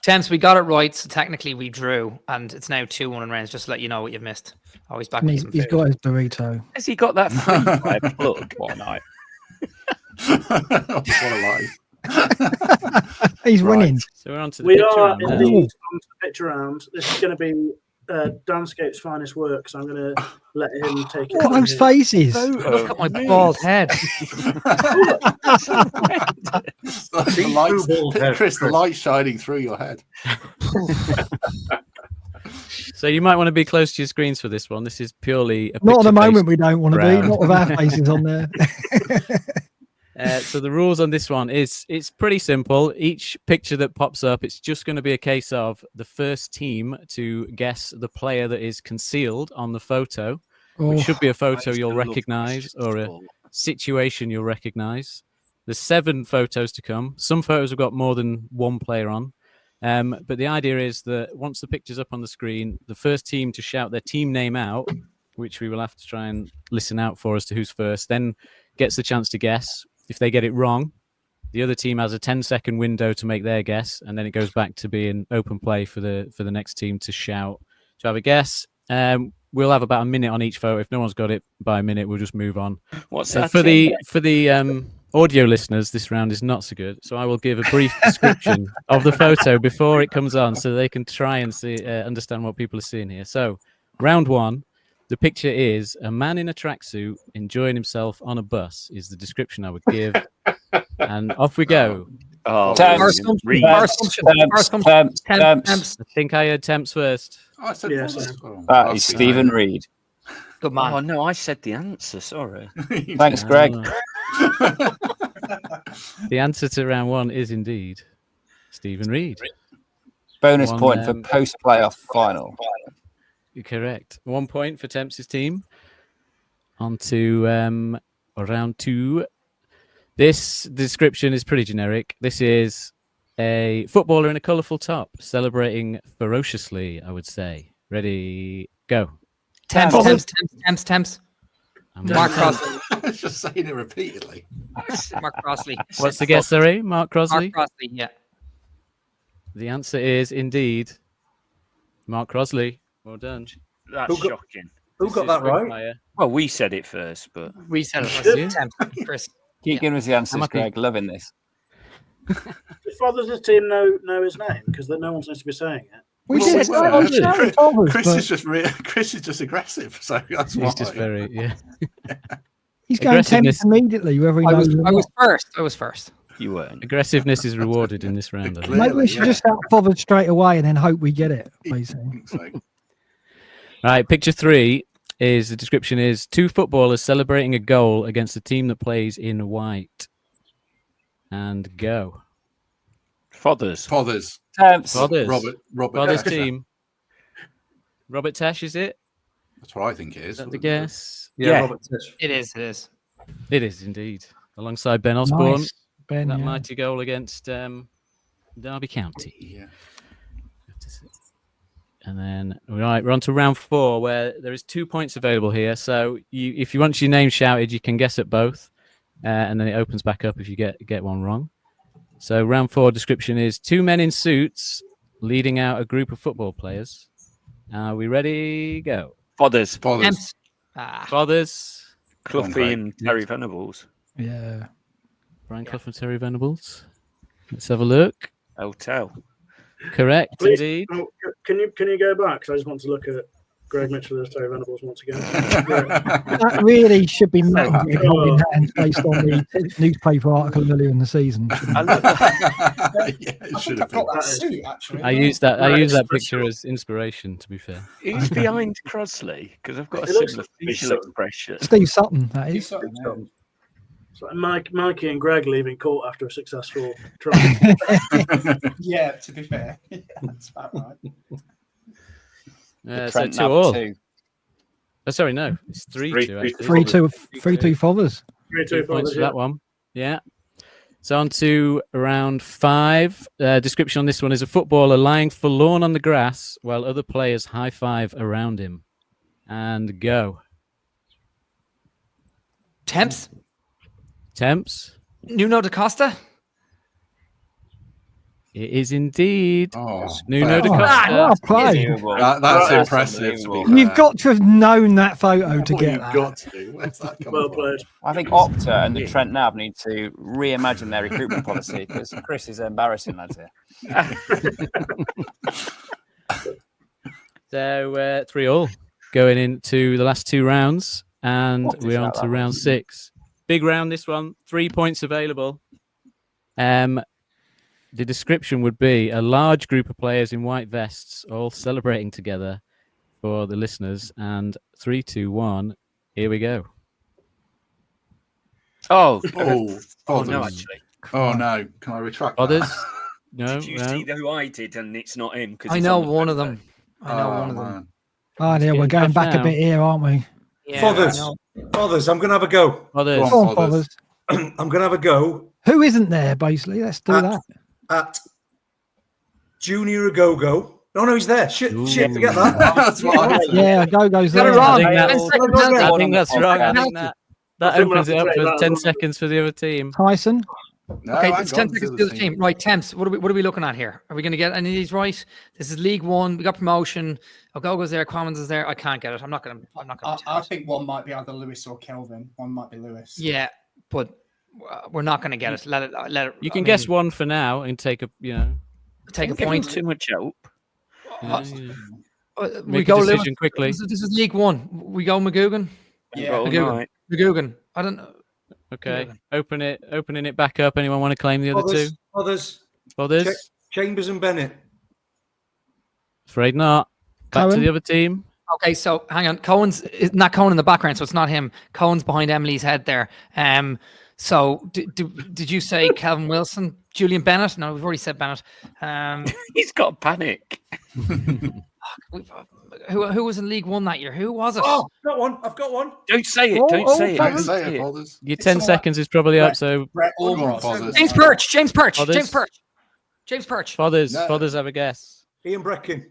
Temps, we got it right. So technically we drew, and it's now 2-1 in rounds. Just to let you know what you've missed. Always back.
He's got his burrito.
Has he got that free by a plug?
What a night! What a life!
He's winning.
So we're on to the picture round.
Indeed on to the picture round. This is going to be Danscape's finest work, so I'm going to let him take it.
Look at those faces.
Look at my bald head.
Chris, the light shining through your head.
So you might want to be close to your screens for this one. This is purely
not at the moment. We don't want to be. Not with our faces on there.
So the rules on this one it's pretty simple. Each picture that pops up, it's just going to be a case of the first team to guess the player that is concealed on the photo, which should be a photo you'll recognize or a situation you'll recognize. There's 7 photos to come. Some photos have got more than one player on. But the idea is that once the picture's up on the screen, the first team to shout their team name out, which we will have to try and listen out for as to who's first, then gets the chance to guess. If they get it wrong, the other team has a 10-second window to make their guess, and then it goes back to being open play for the next team to shout to have a guess. We'll have about a minute on each photo. If no one's got it by a minute, we'll just move on.
What's that?
For the audio listeners, this round is not so good, so I will give a brief description of the photo before it comes on, so they can try and see understand what people are seeing here. So, round 1. The picture is a man in a tracksuit enjoying himself on a bus, is the description I would give. And off we go.
Temps.
I think I heard Temps first.
I said
that is Stephen Reid.
Good man.
Oh, no, I said the answer. Sorry.
Thanks, Greg.
The answer to round 1 is indeed Stephen Reid.
Bonus point for post-playoff final.
You're correct. 1 point for Temps' team. On to round 2. This description is pretty generic. This is a footballer in a colourful top celebrating ferociously, I would say. Ready, go.
Temps. Mark Crossley.
I was just saying it repeatedly.
Mark Crossley.
What's the guess, sorry? Mark Crossley?
Mark Crossley, yeah.
The answer is indeed Mark Crossley. Well done.
That's shocking.
Who got that right?
Quickfire.
Well, we said it first, but
We said it.
Yeah.
Temps, Chris.
Keep giving us the answers,
Mikey.
Greg. Loving this.
Does Fothers' team know his name? Because no one seems to be saying it.
We
Well,
did.
we
I
were.
was shouting Fothers,
Chris
but
is just Chris is just aggressive, so that's why.
He's just very
he's going
aggressiveness.
Temps immediately, whether he
I
knows
was,
it or
I was
not.
first. I was first.
you weren't.
Aggressiveness is rewarded in this round. I think.
Maybe we should just shout Fothers straight away and then hope we get it, basically.
So,
Right, picture 3 is the description is 2 footballers celebrating a goal against a team that plays in white. And go.
Fothers.
Fothers.
Robert
Fothers
Tesh.
team. Robert Tesh, is it?
That's what I think it is.
Is that the guess?
Yeah.
Robert Tish.
It is. It is.
It is indeed. Alongside Ben Osborne.
Nice, Ben.
That
Yeah.
mighty goal against Derby County.
Yeah.
And then, right, we're on to round 4, where there is 2 points available here. So if you want your name shouted, you can guess at both. And then it opens back up if you get one wrong. So round 4 description is 2 men in suits leading out a group of football players. Are we ready? Go.
Fothers.
Temps. Ah,
Fathers.
Come on,
Cloughy
Craig.
and Terry Venables.
Yeah.
Brian Clough and Terry Venables. Let's have a look.
Hotel.
Correct,
Please,
indeed.
oh, can you go back? Because I just want to look at Greg Mitchell as Terry Venables once again.
That really should be Matt and Greg holding hands based on the newspaper article earlier in the season.
I love that.
Yeah, it
I
should
think
have
I've got
been.
that suit, actually.
I use that picture as inspiration, to be fair.
Who's behind Crosley? Because I've got a
It looks
similar
like
facial expression.
Steve Sutton, that is.
It's like Mikey and Greg leaving court after a successful trial.
Yeah, to be fair. Yeah, that's about right.
So
Trent
2
Nav
all.
2.
Oh, sorry, no. It's 3-2. actually.
3-2 Fothers.
2 points for that one. Yeah. So on to round 5. Description on this one is a footballer lying forlorn on the grass while other players high five around him. And go.
Temps.
Temps.
Nuno da Costa.
It is indeed
Oh,
Nuno da
fair.
Costa.
Well played.
That's impressive. To be fair.
You've got to have known that photo to
Well,
get
you've
that.
got to. Where's that coming
Well
from?
played.
I think Opta and the Trent Nav need to reimagine their recruitment policy because Chris is embarrassing, lads here.
So 3 all going into the last 2 rounds, and
What is
we're on
that
to
like?
round 6. Big round, this one. 3 points available. The description would be a large group of players in white vests all celebrating together for the listeners. And 3, 2, 1. Here we go.
Oh,
Oh,
no,
Fothers.
actually.
Oh no! Can I retract
Others?
that?
No,
Did you
no.
see who I did and it's not him? Because
I know one of them. I know
Oh,
one of them.
man.
Oh, yeah, we're going back a bit here, aren't we?
Yeah,
Fathers.
I know.
Fathers, I'm going to have a go.
Others.
Go
Go
on,
on,
Fathers.
Fathers.
I'm going to have a go
Who isn't there, basically? Let's do that.
at Junior Agogo. No, he's there. Shit,
Ooh.
forget that.
That's what I said.
Yeah, Go-Go's
Got
there.
it wrong.
I think
10
that's-
seconds
I
answer.
I think that's right. I think that
I think we'll
opens
have
it
to
up
take
for
that
10
as well.
seconds for the other team.
Tyson.
No,
Okay,
hang
it's
on,
10
to
seconds
the
to the team. Right, Temps. What are we looking at here? Are we going to get any of these right? This is League One. We got promotion. Ogogo's there. Quamans is there. I can't get it. I'm not going to.
I think one might be either Lewis or Kelvin. One might be Lewis.
Yeah, but we're not going to get it. Let it.
You
I
can
mean,
guess one for now and take a,
Take a
Give him
point.
too much help.
We
make
go
a decision
Lewis.
quickly.
This is League One. We go Magoogan.
Yeah.
All
Magoogan.
right.
Magoogan. I don't know.
Okay,
Yeah.
opening it back up. Anyone want to claim the other two?
Others.
Others?
Chambers and Bennett.
Afraid not. Back to
Cohen?
the other team.
Okay, so hang on. Cohen's isn't that Cohen in the background, so it's not him. Cohen's behind Emily's head there. So did you say Calvin Wilson, Julian Bennett? No, we've already said Bennett.
He's got panic.
Who was in League One that year? Who was it?
Oh, I've got one.
Don't say it.
Oh,
Don't
oh,
say it.
Don't
Don't
say
say
it,
it.
Fathers.
Your 10 seconds is probably up, so
Brett
Go on,
Ormond.
Fathers.
James Perch. James
Others?
Perch.
Fathers
No.
have a guess.
Ian Breckin.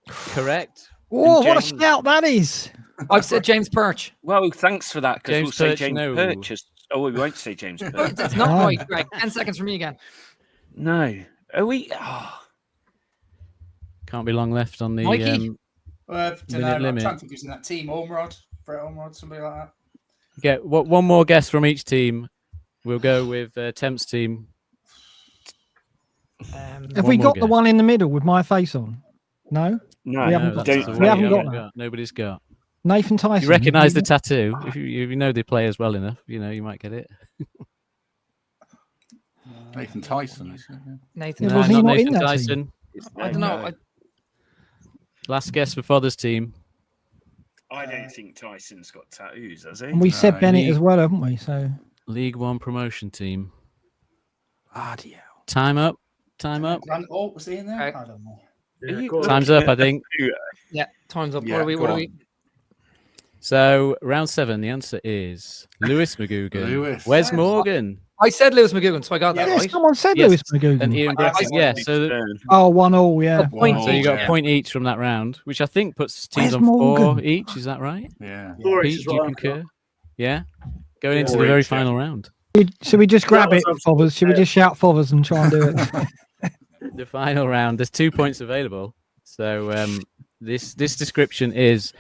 Correct.
Oh,
And
what a
James-
shout that is.
I've said James Perch.
Well, thanks for that. Because
James
we'll say
Perch,
James
no.
Perch. Oh, we won't say James Perch.
It's not
Oh.
right, Greg. 10 seconds for me again.
No. Are we? Oh.
Can't be long left on the.
Mikey?
Don't know.
Minute
I'm
limit.
trying to think who's in that team. Ormerod, Brett Ormerod, somebody like that.
Get one more guess from each team. We'll go with Temps team.
Have we got the one in the middle with my face on? No?
No,
We haven't got
that's
that.
the
We
one
haven't
you
got that.
Nobody's got.
Nathan Tyson.
You recognise the tattoo. If you know the players well enough, you might get it.
Nathan Tyson.
Nathan,
No,
was he
not
not in
Nathan
that
Tyson.
I don't know.
Last guess for Father's team.
I don't think Tyson's got tattoos, has he?
And we said Bennett
League-
as well, haven't we? So
League One promotion team.
RDL.
Time up. Time up.
Grant Alt, was he in there?
Okay.
I don't know.
Yeah, go on.
Time's up, I think.
Yeah, time's up.
Yeah,
What are we?
go
What are
on.
we?
So round 7, the answer is Lewis McGugan.
Lewis.
Wes Morgan.
I said Lewis McGugan, so I got that
Yes,
right.
someone said
Yes.
Lewis
And
McGugan.
Ian Bratton. Yeah, so
Oh, 1-1, yeah.
Point
so you got
yeah.
a point each from that round, which I think puts teams
Where's
on 4
Morgan?
each. Is that right?
Yeah.
Four
Pete,
each is
do you
what I've
concur?
got.
Yeah. Going into
Four
the very
each, yeah.
final round.
Should we just grab
That
it,
was
Fothers? Should we just shout Fothers and try and do it?
The final round. There's 2 points available. So this description is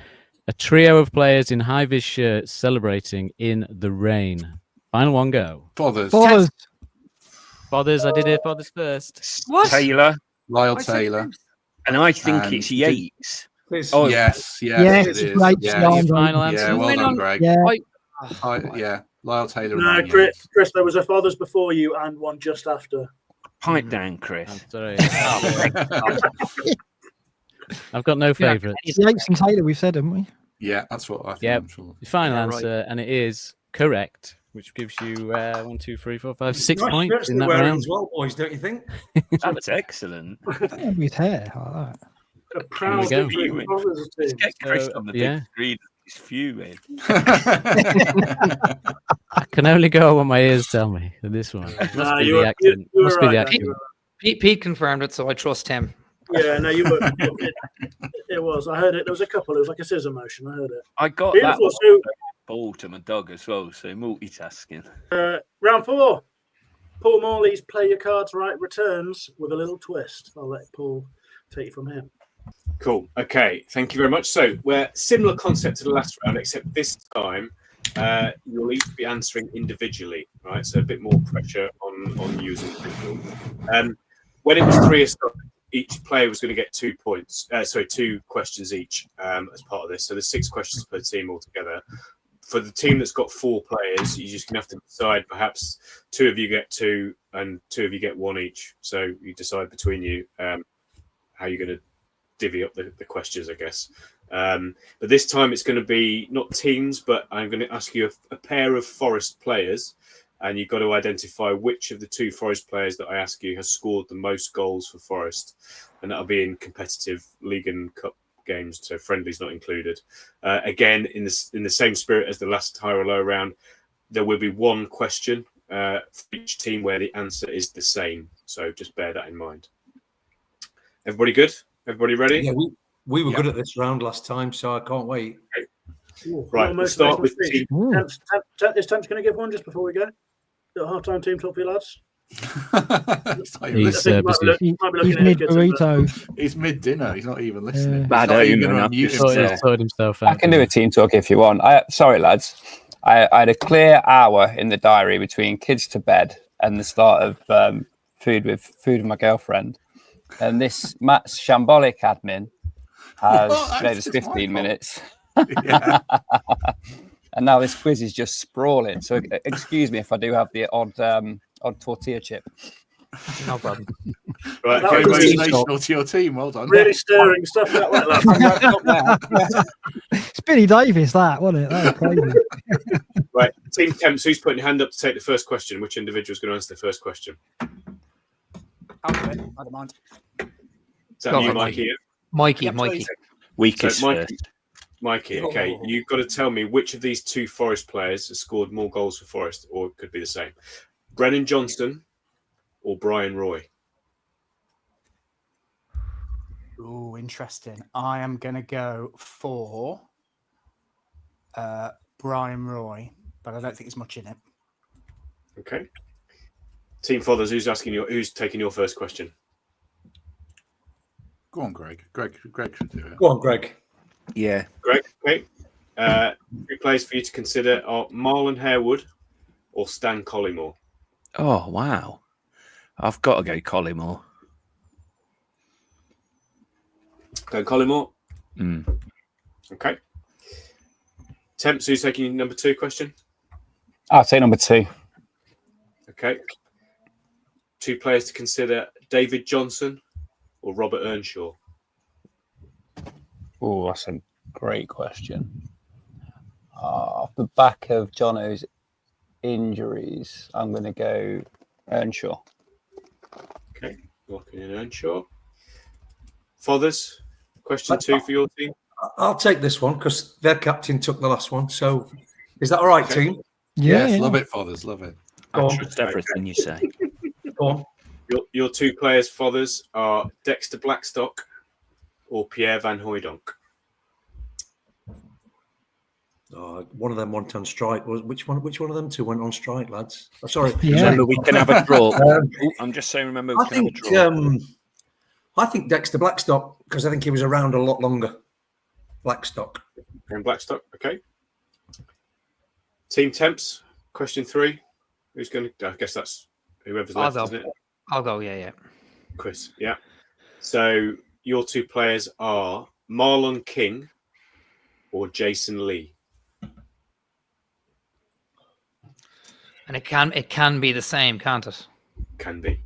a trio of players in high-vis shirts celebrating in the rain. Final one, go.
Fathers.
Fothers.
Fathers, I did it. Fathers first.
What?
Taylor,
Lyle
I said
Taylor.
Bruce.
and I think
And
it's
did-
Yates.
Please.
Oh,
Yes,
Yes,
it is.
great
Yeah,
start.
Your final answer.
yeah, well
Went
done,
on-
Greg.
Yeah.
Yeah, Lyle Taylor. and
No,
Ryan
Chris,
Yates.
Chris, there was a Fathers before you and one just after.
pipe down,
I'm
Chris.
sorry. I've got no favourites.
It's Yates and Taylor, we've said, haven't we?
Yeah, that's what I think.
Yep.
I'm sure.
The final
Yeah, right.
answer, and it is correct, which gives you 1, 2, 3, 4, 5, 6
Nice
points
shirts
in
to
that
wear
round.
as well, boys, don't you think?
That was excellent.
With his hair like that.
A proud
go.
victory for Fathers
Let's
team.
get Chris
So,
on the big
yeah.
screen. He's fuming.
I can only go on what my ears tell me. For this one, it must
Nah,
be
you
the
were-
accent.
you were
Must be the
right,
accent.
you were
Pete confirmed it, so I trust him.
Yeah, no, you were. It was. I heard it. There was a couple. It was like a scissor motion. I heard it.
I got that
Beautiful. So,
ball to my dog as well, so multitasking.
round 4. Paul Morley's Play Your Cards Right returns with a little twist. I'll let Paul take it from here.
Cool. Okay. Thank you very much. So we're similar concept to the last round, except this time you'll each be answering individually, right? So a bit more pressure on you as an individual. When it was 3 aside, each player was going to get 2 points. 2 questions each as part of this. So there's 6 questions per team altogether. For the team that's got 4 players, you're just going to have to decide. Perhaps 2 of you get 2, and 2 of you get 1 each. So you decide between you how you're going to divvy up the questions, I guess. But this time it's going to be not teams, but I'm going to ask you a pair of Forest players, and you've got to identify which of the 2 Forest players that I ask you has scored the most goals for Forest, and that'll be in competitive league and cup games, so friendlies not included. Again, in the same spirit as the last higher or lower round, there will be 1 question for each team where the answer is the same. So just bear that in mind. Everybody good? Everybody ready?
Yeah, we were
Yeah.
good at this round last time, so I can't wait.
Ooh,
Right,
little
we'll start
motivational
with
speech.
team.
Ooh.
Is Temps going to give one just before we go? Little half-time team talk for you lads.
It's not even
He's,
listening.
I think
busy.
you might be
He's
looking at
mid
his kids,
burrito.
He's mid-dinner. He's not even listening. He's
Bad
not
omen,
even
I've
unmute
just
himself.
He's sorted himself
I
out.
can do a team talk if you want. Sorry, lads. I had a clear hour in the diary between kids to bed and the start of food with my girlfriend. And this Matt's shambolic admin has
Well,
made us
it's my
15
fault.
minutes.
Yeah.
And now this quiz is just sprawling. So excuse me if I do have the odd tortilla chip.
No problem.
Right,
That
okay,
was
most-
Motivational to your team. Well done.
Really stirring stuff that way, lads.
It's Billy Davis, that, wasn't it? That was crazy.
right, team Temps, who's putting your hand up to take the first question? Which individual is going to answer the first question?
I don't mind.
Is that
Go
you,
for it,
Mikey?
Mikey,
Yeah,
Mikey.
please.
Weakest
So, Mikey,
first.
Mikey, okay, you've got to tell me which of these 2 Forest players has scored more goals for Forest, or it could be the same. Brennan Johnson or Brian Roy?
Oh, interesting. I am going to go for Brian Roy, but I don't think there's much in it.
Okay. Team Fathers, who's taking your first question?
Go on, Greg. Greg should do it.
Go on, Greg.
Yeah.
Greg, okay. 2 players for you to consider are Marlon Harewood or Stan Collymore.
Oh, wow. I've got to go Collymore.
Go Collymore.
Mm.
Okay. Temps, who's taking number 2 question?
I'll take number 2.
Okay. 2 players to consider, David Johnson or Robert Earnshaw.
Oh, that's a great question. Off the back of Jono's injuries, I'm going to go Earnshaw.
Okay, locking in Earnshaw. Fathers, question 2 for your team.
I'll take this one because their captain took the last one. So, is that all right,
Okay.
team?
Yes, love it, Fathers, love it.
I trust everything you say.
Go on.
Your 2 players, Fathers, are Dexter Blackstock or Pierre Van Hooijdonk.
One of them went on strike. Which one of them 2 went on strike, lads? Oh, sorry.
Yeah.
Remember, we can have a draw. I'm just saying, remember, we can have a draw.
I think Dexter Blackstock, because I think he was around a lot longer. Blackstock.
And Blackstock, okay. Team Temps, question 3. Who's going to? I guess that's whoever's left, isn't it?
I'll go. Yeah.
Chris, yeah. So your 2 players are Marlon King or Jason Lee.
And it can be the same, can't it?
Can be.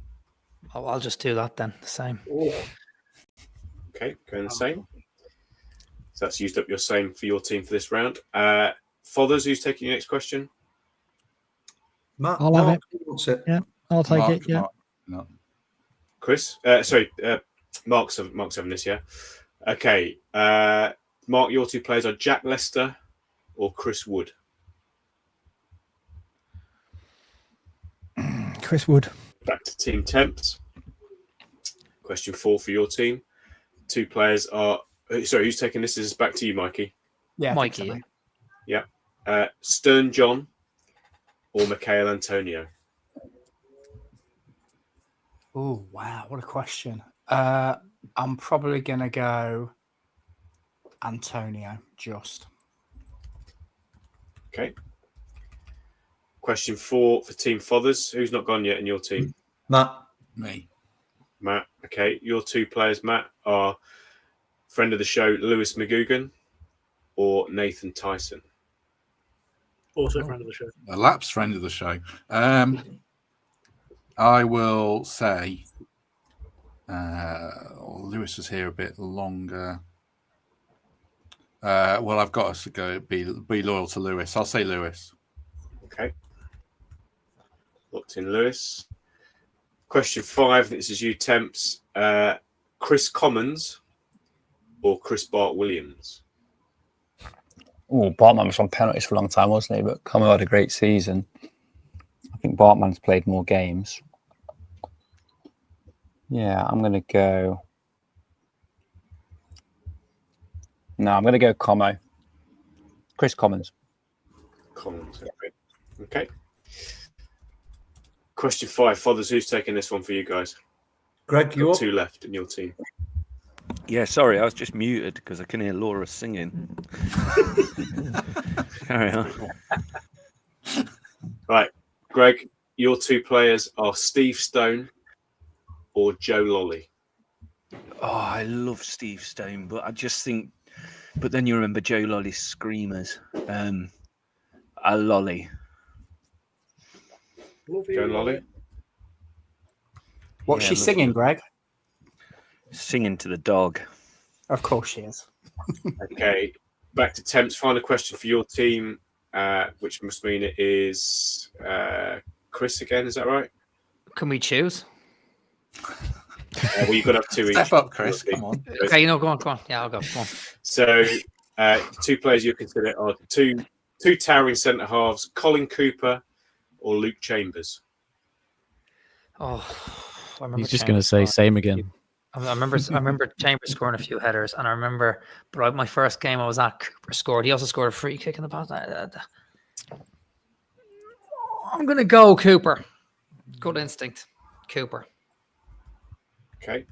Oh, I'll just do that then. The same.
Okay, going the same. So that's used up your same for your team for this round. Fathers, who's taking your next question?
Matt,
I'll have it.
What's it?
Yeah, I'll take
Mark,
it. Yeah.
Mark, no.
Chris? Mark's having this, yeah. Okay. Mark, your 2 players are Jack Lester or Chris Wood.
Chris Wood.
Back to Team Temps. Question 4 for your team. 2 players are... Sorry, who's taking this? This is back to you, Mikey.
Yeah,
Mikey.
so,
Yeah. Stern John or Mikhail Antonio.
Oh, wow. What a question. I'm probably going to go Antonio, just.
Okay. Question 4 for Team Fathers. Who's not gone yet in your team?
Matt.
Me.
Matt. Okay. Your 2 players, Matt, are friend of the show, Lewis McGugan or Nathan Tyson.
Also friend of the show.
A lapsed friend of the show. I will say Lewis was here a bit longer. Well, I've got to go be loyal to Lewis. I'll say Lewis.
Okay. Locked in Lewis. Question 5. This is you, Temps. Chris Commons or Chris Bart Williams?
Oh, Bartman was on penalties for a long time, wasn't he? But Como had a great season. I think Bartman's played more games. Yeah, I'm going to go... No, I'm going to go Como. Chris Commons.
Commons. Okay. Question 5. Fathers, who's taking this one for you guys?
Greg, you're
2 left in your team.
Yeah, sorry, I was just muted because I can hear Laura singing. Carry on.
Right. Greg, your 2 players are Steve Stone or Joe Lolly.
Oh, I love Steve Stone, but I just think... But then you remember Joe Lolly's screamers. A Lolly.
Joe Lolly.
What's she singing, Greg?
Singing to the dog.
Of course she is.
Okay. Back to Temps. Final question for your team, which must mean it is Chris again. Is that right?
Can we choose?
Well, you've got up 2 each.
Step up, Chris. Come on.
Okay, go on. Yeah, I'll go. Come on.
So, 2 players you consider are two towering centre halves: Colin Cooper or Luke Chambers.
Oh, I remember.
He's just going to say same again.
I remember Chambers scoring a few headers, and I remember, but my first game I was at, Cooper scored. He also scored a free kick in the past. I'm going to go Cooper. Good instinct, Cooper.
Okay.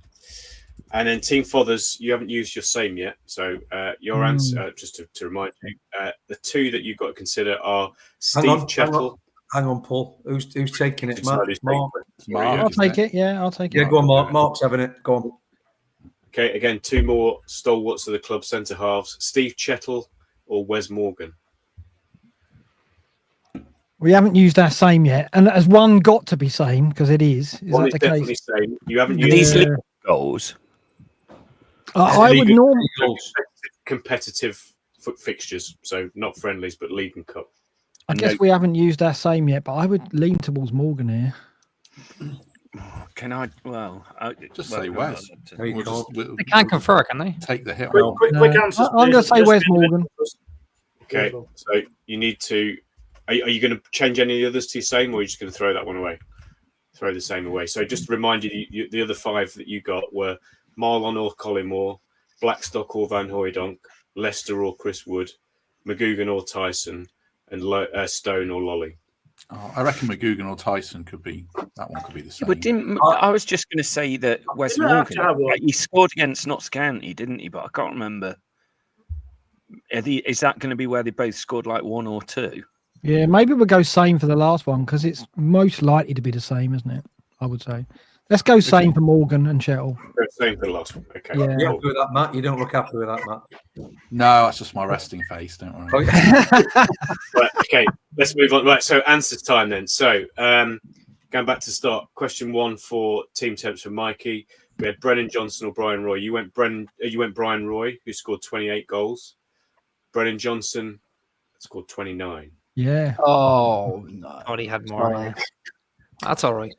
And then Team Fothers, you haven't used your same yet. So your answer, just to remind you, the two that you've got to consider are Steve Chettle.
Hang on, Paul. Who's taking it, Mark?
Mark,
I'll take it. Yeah, I'll take it.
Yeah, go on, Mark. Mark's having it. Go on.
Okay, again, two more stalwarts of the club centre halves: Steve Chettle or Wes Morgan.
We haven't used our same yet, and has one got to be same because it is. Is
One
that
is
the
definitely
case?
same. You haven't
And
used
these league goals.
I would normally.
competitive fixtures, so not friendlies, but league and cup.
I guess we haven't used our same yet, but I would lean towards Morgan here.
Can I? Well,
Just say Wes.
They can't confer, can they?
Take the hit.
Quick answers.
I'm going to say Wes Morgan.
Okay, so you need to. Are you going to change any of the others to your same, or are you just going to throw that one away? Throw the same away. So just to remind you, the other five that you got were Marlon or Collymore, Blackstock or Van Hooijdonk, Leicester or Chris Wood, McGugan or Tyson, and Stone or Lolly.
Oh, I reckon McGugan or Tyson could be the same.
But I was just going to say that Wes Morgan, he scored against Notts County, didn't he? But I can't remember. Is that going to be where they both scored like one or two?
Yeah, maybe we'll go same for the last one because it's most likely to be the same, isn't it? I would say. Let's go same for Morgan and Chettle.
Same for the last one. Okay.
Yeah.
You happy with that, Matt? You don't look happy with that, Matt.
No, that's just my resting face. Don't worry.
Right, okay, let's move on. Right, so answers time then. So going back to start, question one for Team Temps from Mikey. We had Brennan Johnson or Brian Roy. You went Brian Roy, who scored 28 goals. Brennan Johnson scored 29.
Yeah.
Oh no! Thought he had more. That's all right.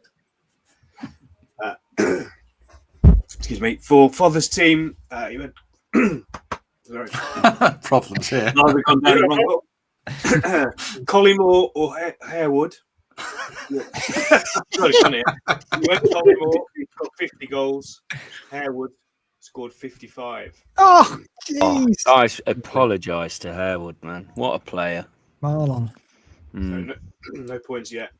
Excuse me. For Father's team, you went. Sorry.
Problems here.
No, we've gone down the wrong. Collymore or Harewood. Sorry, you went Collymore, who got 50 goals. Harewood scored 55.
Oh, jeez.
I apologise to Harewood, man. What a player.
Marlon.
So no points yet.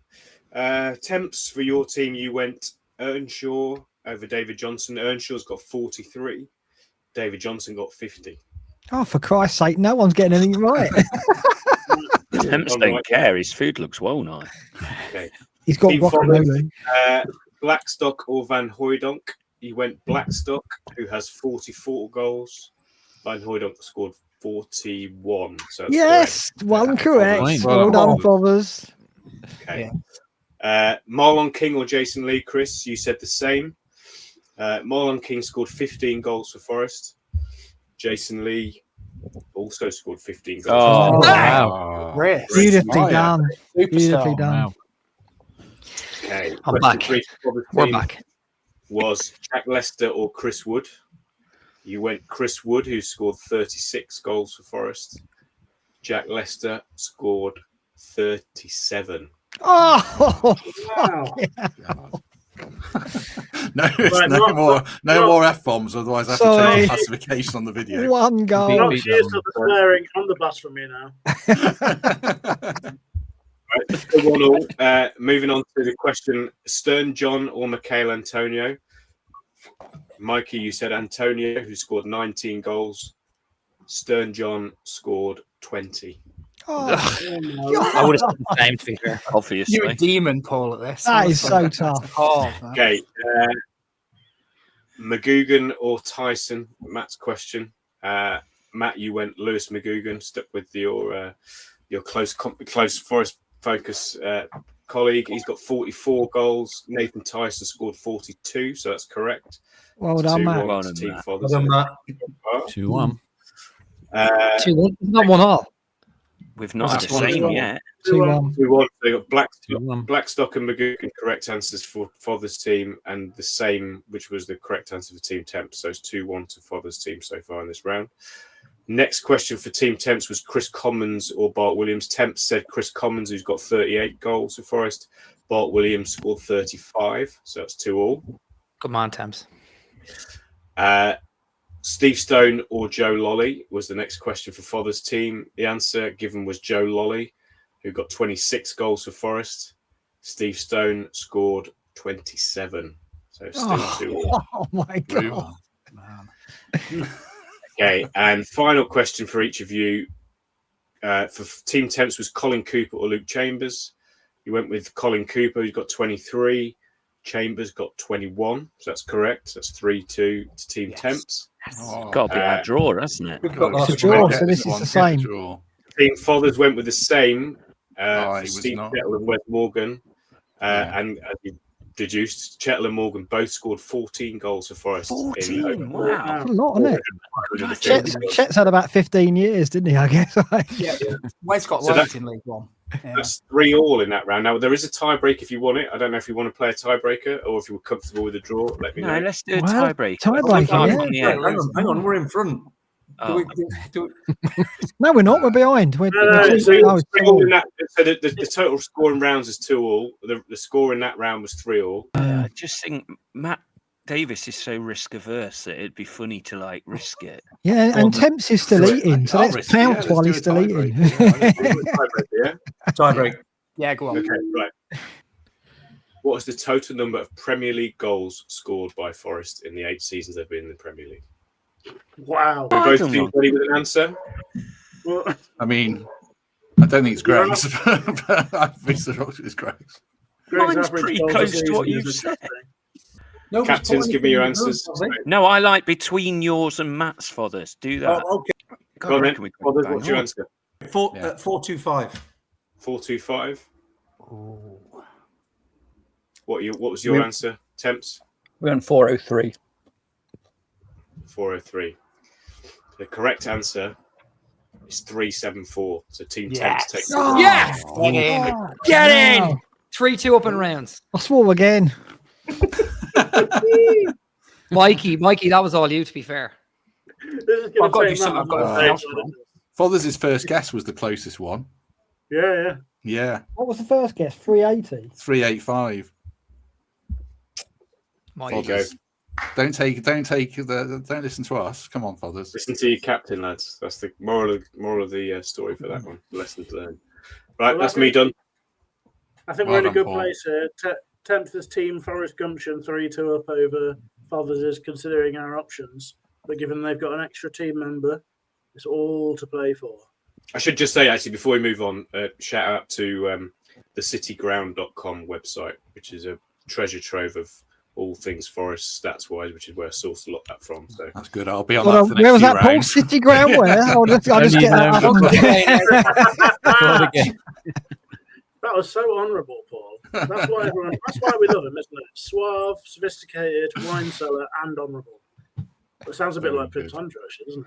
Temps for your team, you went Earnshaw over David Johnson. Earnshaw's got 43. David Johnson got 50.
Oh, for Christ's sake, no one's getting anything right.
Temps don't care. His food looks well nice.
Okay.
He's got
Team
guacamole.
Blackstock or Van Hooijdonk. He went Blackstock, who has 44 goals. Van Hooijdonk scored 41. So
Yes, one correct. Well done, Fothers.
Okay. Marlon King or Jason Lee, Chris, you said the same. Marlon King scored 15 goals for Forest. Jason Lee also scored 15 goals.
Oh,
wow. Beautifully done. Beautifully done.
Wow.
Okay.
I'm back. We're back.
Was Jack Lester or Chris Wood? You went Chris Wood, who scored 36 goals for Forest. Jack Lester scored 37.
Oh,
Wow.
No more F-bombs, otherwise I have to change the classification on the video.
one goal.
Not cheers to the swearing and the blasphemy now.
Right, let's go 1-1. Moving on to the question: Stern John or Mikhail Antonio? Mikey, you said Antonio, who scored 19 goals. Stern John scored 20.
Oh,
I would have said the same, to be fair.
Obviously.
You're a demon, Paul, at this.
that is so tough.
Oh, man.
Okay. McGugan or Tyson? Matt's question. Matt, you went Lewis McGugan, stuck with your close Forest focus colleague. He's got 44 goals. Nathan Tyson scored 42, so that's correct.
Well done, Matt.
2-1 to Team Fathers.
Well done, Matt.
2-1.
2-1. Not 1 all.
We've not had the
That's
same
one.
yet.
2-1.
2-1. They got
2-1.
Blackstock and McGugan correct answers for Father's team, and the same, which was the correct answer for Team Temps. So it's 2-1 to Father's team so far in this round. Next question for Team Temps was Chris Commons or Bart Williams. Temps said Chris Commons, who's got 38 goals for Forest. Bart Williams scored 35, so that's 2-2.
Come on, Temps.
Steve Stone or Joe Lolly was the next question for Father's team. The answer given was Joe Lolly, who got 26 goals for Forest. Steve Stone scored 27. So still 2-2.
Oh my God.
Okay, and final question for each of you. For Team Temps was Colin Cooper or Luke Chambers. You went with Colin Cooper, who's got 23. Chambers got 21, so that's correct. That's 3-2 to Team Temps.
Got to be our draw, hasn't it?
We've got
It's a
last
draw,
one.
so this is the same.
Team Fathers went with the same
it
for
was
Steve
not.
Chettle and Wes Morgan.
Yeah.
And as you deduced, Chettle and Morgan both scored 14 goals for Forest.
14, wow.
That's a lot, isn't it?
450
Chet's had about 15 years, didn't he? I guess.
Yeah. Wes got
So
loads in League One. Yeah.
That's 3-3 in that round. Now, there is a tiebreak if you want it. I don't know if you want to play a tiebreaker or if you were comfortable with a draw. Let me know.
No, let's do a
Well,
tiebreak.
tiebreaker, yeah.
Hang on, we're in front.
Oh.
No, we're not. We're behind. We're,
No,
we're
so
two- oh,
it's 3-3 in that, so the total score in rounds is 2-2. The score in that round was 3-3.
I just think Matt Davies is so risk averse that it'd be funny to like risk it.
yeah, and Temps is still eating, so
I'll
let's
risk it, yeah,
pounce
let's
while
do
he's
a
still eating.
tiebreaker,
Yeah?
Tiebreak. Yeah, go on.
Okay, right. What is the total number of Premier League goals scored by Forest in the 8 seasons they've been in the Premier League?
Wow.
Are both of you ready with an answer?
Well,
I mean, I don't think it's Greg's, but I think it's Greg's.
Greg's
Mine's
average
pretty
goals a
close to
season
what
is
you've said.
No,
Captains, give me your answers.
No, I like between yours and Matt's fathers. Do that.
Oh, okay.
Go on then.
reckon we could
Fathers,
bang
what's your
on.
answer?
4-2-5.
4-2-5. What was your answer, Temps?
We're on 403.
403. The correct answer is 3-7-4. So Team Temps takes it.
Yes! Get in!
Wow.
3-2 up in rounds.
I swore again.
Mikey, that was all you, to be fair.
I've got to do something. I've got anything else wrong.
Fathers' first guess was the closest one.
Yeah.
Yeah,
What was the first guess? 380.
385.
Mikey.
Fathers. Don't listen to us. Come on, Fathers.
Listen to your captain, lads. That's the moral of the story for that one. Lesson to learn. Right,
Well,
that's me done.
I think
Well
we're in a
done,
good
Paul.
place here. Tempt's team, Forest Gumption, 3-2 up over Fathers is considering our options. But given they've got an extra team member, it's all to play for.
I should just say, actually, before we move on, shout out to the cityground.com website, which is a treasure trove of all things Forest stats-wise, which is where I sourced a lot of that from. So
That's good. I'll be on
Well,
that for the
where was
next
that,
few
Paul?
rounds.
City Ground? Where? I'll just get that.
That was so honourable, Paul. That's why we love him, isn't it? Suave, sophisticated, wine cellar, and honourable. It sounds a bit like Prince Andre, doesn't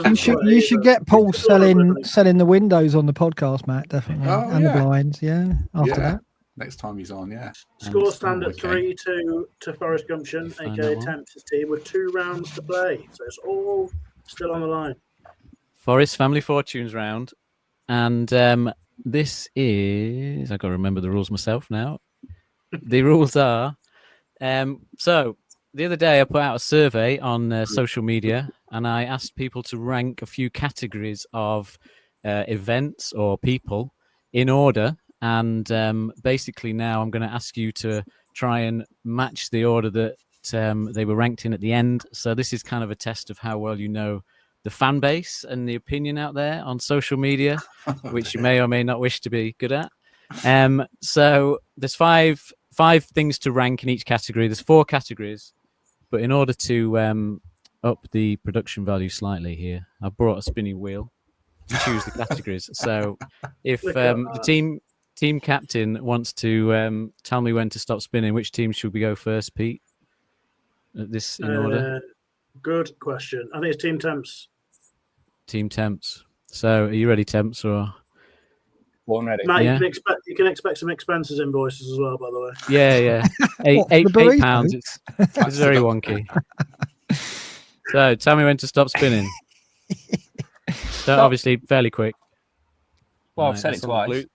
it?
You should get Paul selling the windows on the podcast, Matt. Definitely,
Oh,
and
yeah.
the blinds. Yeah, after
Yeah.
that.
Next time he's on, yeah.
Score stand at
okay.
3-2 to Forest Gumption,
Find
aka
that one.
Temps' team, with 2 rounds to play. So it's all still on the line.
Forest Family Fortunes round. And this is, I've got to remember the rules myself now. The rules are, so the other day I put out a survey on social media and I asked people to rank a few categories of events or people in order. And basically now I'm going to ask you to try and match the order that they were ranked in at the end. So this is kind of a test of how well you know the fan base and the opinion out there on social media, which you may or may not wish to be good at. So there's five things to rank in each category. There's 4 categories, but in order to up the production value slightly here, I've brought a spinning wheel to choose the categories. So if the team captain wants to tell me when to stop spinning, which team should we go first, Pete? This in order.
Good question. I think it's Team Temps.
Team Temps. So are you ready, Temps? Or
Born ready.
Matt,
Yeah.
you can expect some expenses invoices as well, by the way.
yeah.
What, for the
£8.
burrito?
It's very wonky. So tell me when to stop spinning. So obviously fairly quick.
Well, I've
Right,
said it
that's on the
twice.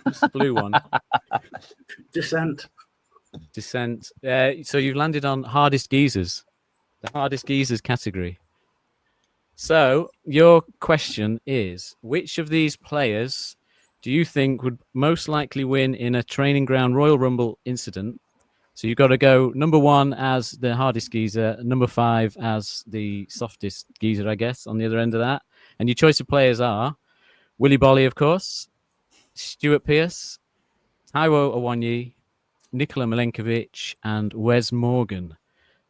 It's the blue one.
Descent.
Descent. So you've landed on hardest geezers. The hardest geezers category. So your question is, which of these players do you think would most likely win in a training ground Royal Rumble incident So you've got to go number 1 as the hardest geezer, number 5 as the softest geezer, I guess, on the other end of that. And your choice of players are Willie Bolly, of course, Stuart Pearce, Taiwo Awoniyi, Nikola Milenkovic, and Wes Morgan.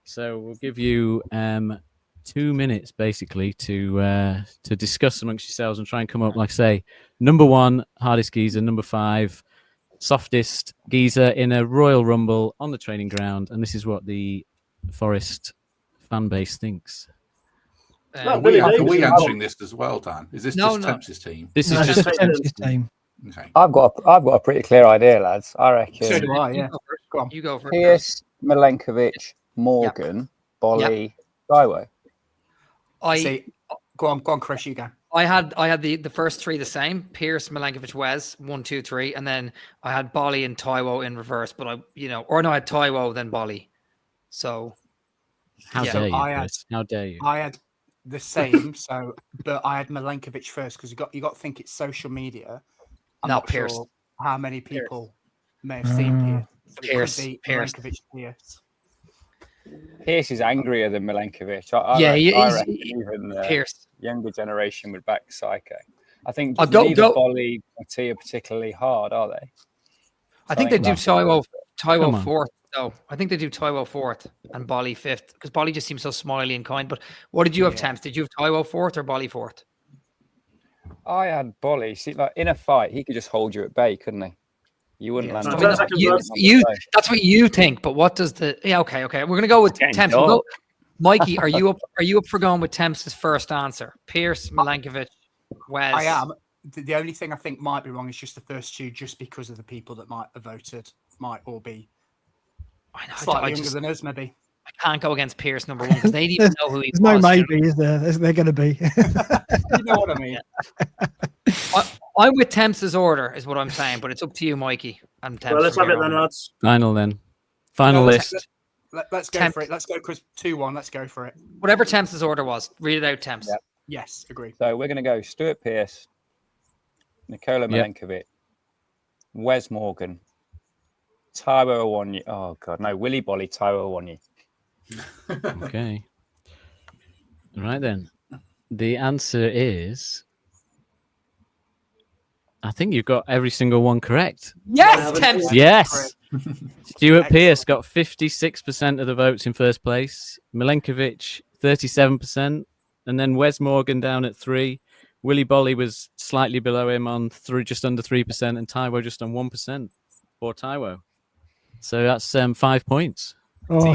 So we'll give you 2 minutes basically to discuss amongst yourselves and try and come up, like I say, number 1 hardest geezer, number 5 softest geezer in a Royal Rumble on the training ground, and this is what the Forest fan base thinks.
Are we answering this as well, Dan? Is this just Temps' team?
This is just
Temps' team.
Okay.
I've got a pretty clear idea, lads. I reckon.
So do I. Yeah.
You go for it.
Pearce, Milenkovic, Morgan, Bolly, Taiwo.
Go on, Chris, you go.
I had the first 3 the same: Pearce, Milenkovic, Wes, 1, 2, 3, and then I had Bolly and Taiwo in reverse. But I had Taiwo then Bolly. So
how dare you? How dare you?
I had the same. But I had Milenkovic first because you got to think it's social media. I'm not
Pierce.
sure how many people may have seen Pierce. So
Pierce.
Pierce.
Pierce is angrier than Milenkovic. I reckon even the
Pierce.
Younger generation would back Psycho. I think
neither
Bolly or T are particularly hard, are they?
I think they do Taiwo 4th, though. I think they do Taiwo 4th and Bolly 5th, because Bolly just seems so smiley and kind. But what did you have, Temps? Did you have Taiwo 4th or Bolly 4th?
I had Bolly. See, like in a fight, he could just hold you at bay, couldn't he? You wouldn't land.
That's what you think, but what does the? Yeah, okay. We're gonna go with Temps. Mikey, are you up for going with Temps' first answer? Pearce, Milenkovic, Wes.
I am. The only thing I think might be wrong is just the first 2, just because of the people that might have voted might all be slightly younger than us, maybe.
I can't go against Pearce number 1 because they didn't even know who he was.
There's no maybe, is there? They're going to be.
You know what I mean?
I'm with Temps' order, is what I'm saying, but it's up to you, Mikey. And Temps.
Well, let's have it then, lads.
Final list.
Let's go for it. Let's go, Chris. 2-1. Let's go for it.
Whatever Temps' order was, read it out, Temps.
Yep.
Yes, agree.
So we're going to go Stuart Pearce, Nikola Milenkovic, Wes Morgan, Taiwo Awoniyi. Oh God, no, Willie Bolly, Taiwo Awoniyi.
Okay. All right then. The answer is, I think you've got every single one correct.
Yes, Temps.
Yes. Stuart Pearce got 56% of the votes in first place. Milenkovic 37%, and then Wes Morgan down at 3. Willie Bolly was slightly below him on just under 3%, and Taiwo just on 1% for Taiwo. So that's 5 points.
Oh,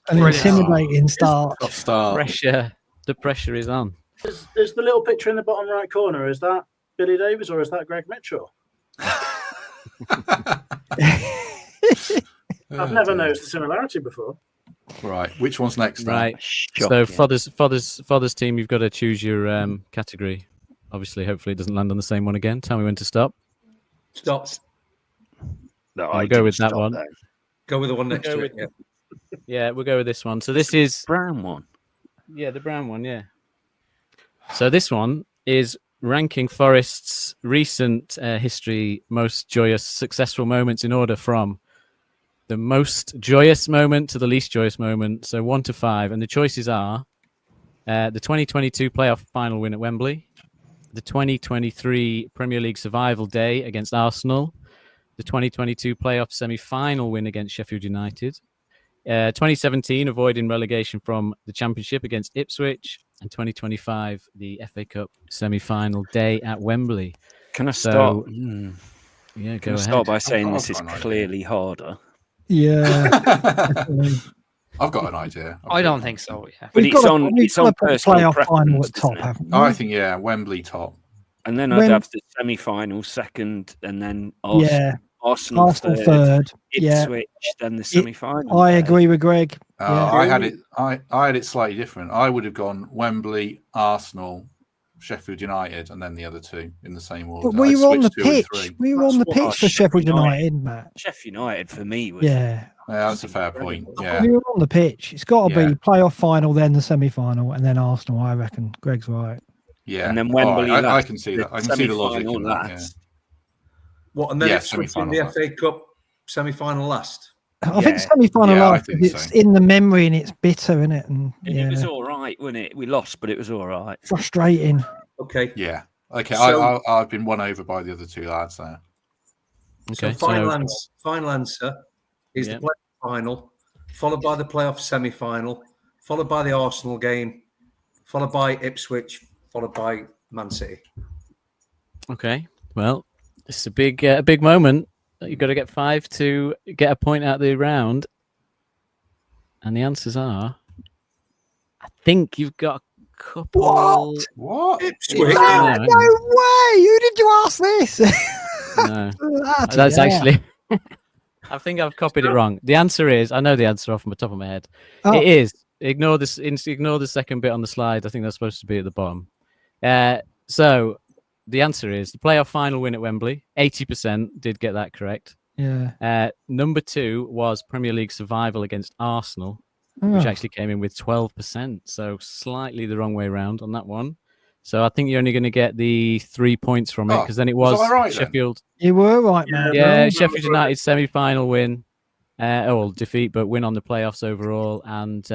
an intimidating start.
The pressure is on.
Is the little picture in the bottom right corner, is that Billy Davies or is that Greg Mitchell? I've never noticed a similarity before.
Right, which one's next?
Right. So Father's team, you've got to choose your category. Obviously, hopefully it doesn't land on the same one again. Tell me when to stop.
Stop.
No,
I'll go with that one.
Then.
Go with the one next to it.
Yeah, we'll go with this one. So this is
brown one.
Yeah, the brown one. Yeah. So this one is ranking Forest's recent history, most joyous, successful moments in order from the most joyous moment to the least joyous moment. So 1 to 5, and the choices are the 2022 playoff final win at Wembley, the 2023 Premier League survival day against Arsenal, the 2022 playoff semi-final win against Sheffield United, 2017 avoiding relegation from the Championship against Ipswich, and 2025 the FA Cup semi-final day at Wembley.
Can I start?
Yeah,
Can I start by saying this is clearly harder?
Yeah.
I've got an idea.
I don't think so. Yeah,
but it's on personal
final at top,
haven't
we?
I think Wembley top,
and then I'd have the semi-final second, and then Arsenal third, Ipswich, then the semi-final.
I agree with Greg.
I had it slightly different. I would have gone Wembley, Arsenal, Sheffield United, and then the other two in the same order.
But we were on the pitch. We were on the pitch for Sheffield United, Matt.
Sheffield United for me was
that's a fair point. Yeah,
we were on the pitch. It's got to be playoff final, then the semi-final, and then Arsenal. I reckon Greg's right.
Yeah,
and then Wembley.
I can see that. I can see the logic in that. Yeah.
What, and then it's in the FA Cup semi-final last?
I think the semi-final
Yeah, I
last,
think
it's
so.
in the memory and it's bitter, isn't it? And
It was all right, wasn't it? We lost, but it was all right.
frustrating.
Okay.
Yeah. Okay.
So-
I've been won over by the other two lads there.
Okay,
So final answer is
Yeah.
the playoff final, followed by the playoff semi-final, followed by the Arsenal game, followed by Ipswich, followed by Man City.
Okay. Well, it's a big moment. You've got to get 5 to get a point out of the round. And the answers are, I think you've got a couple.
What?
Ipswich.
No way! Who did you ask this?
No.
Bloody
That's
hell.
actually. I think I've copied it wrong. The answer is, I know the answer off the top of my head.
Oh.
It is. Ignore this. Ignore the second bit on the slide. I think that's supposed to be at the bottom. So the answer is the playoff final win at Wembley. 80% did get that correct.
Yeah.
Number 2 was Premier League survival against Arsenal, which
Oh.
actually came in with 12%. So slightly the wrong way around on that one. So I think you're only going to get the 3 points from it because then it was
I right then?
Sheffield.
You were right, man.
Yeah, Sheffield United semi-final win, defeat, but win on the playoffs overall, and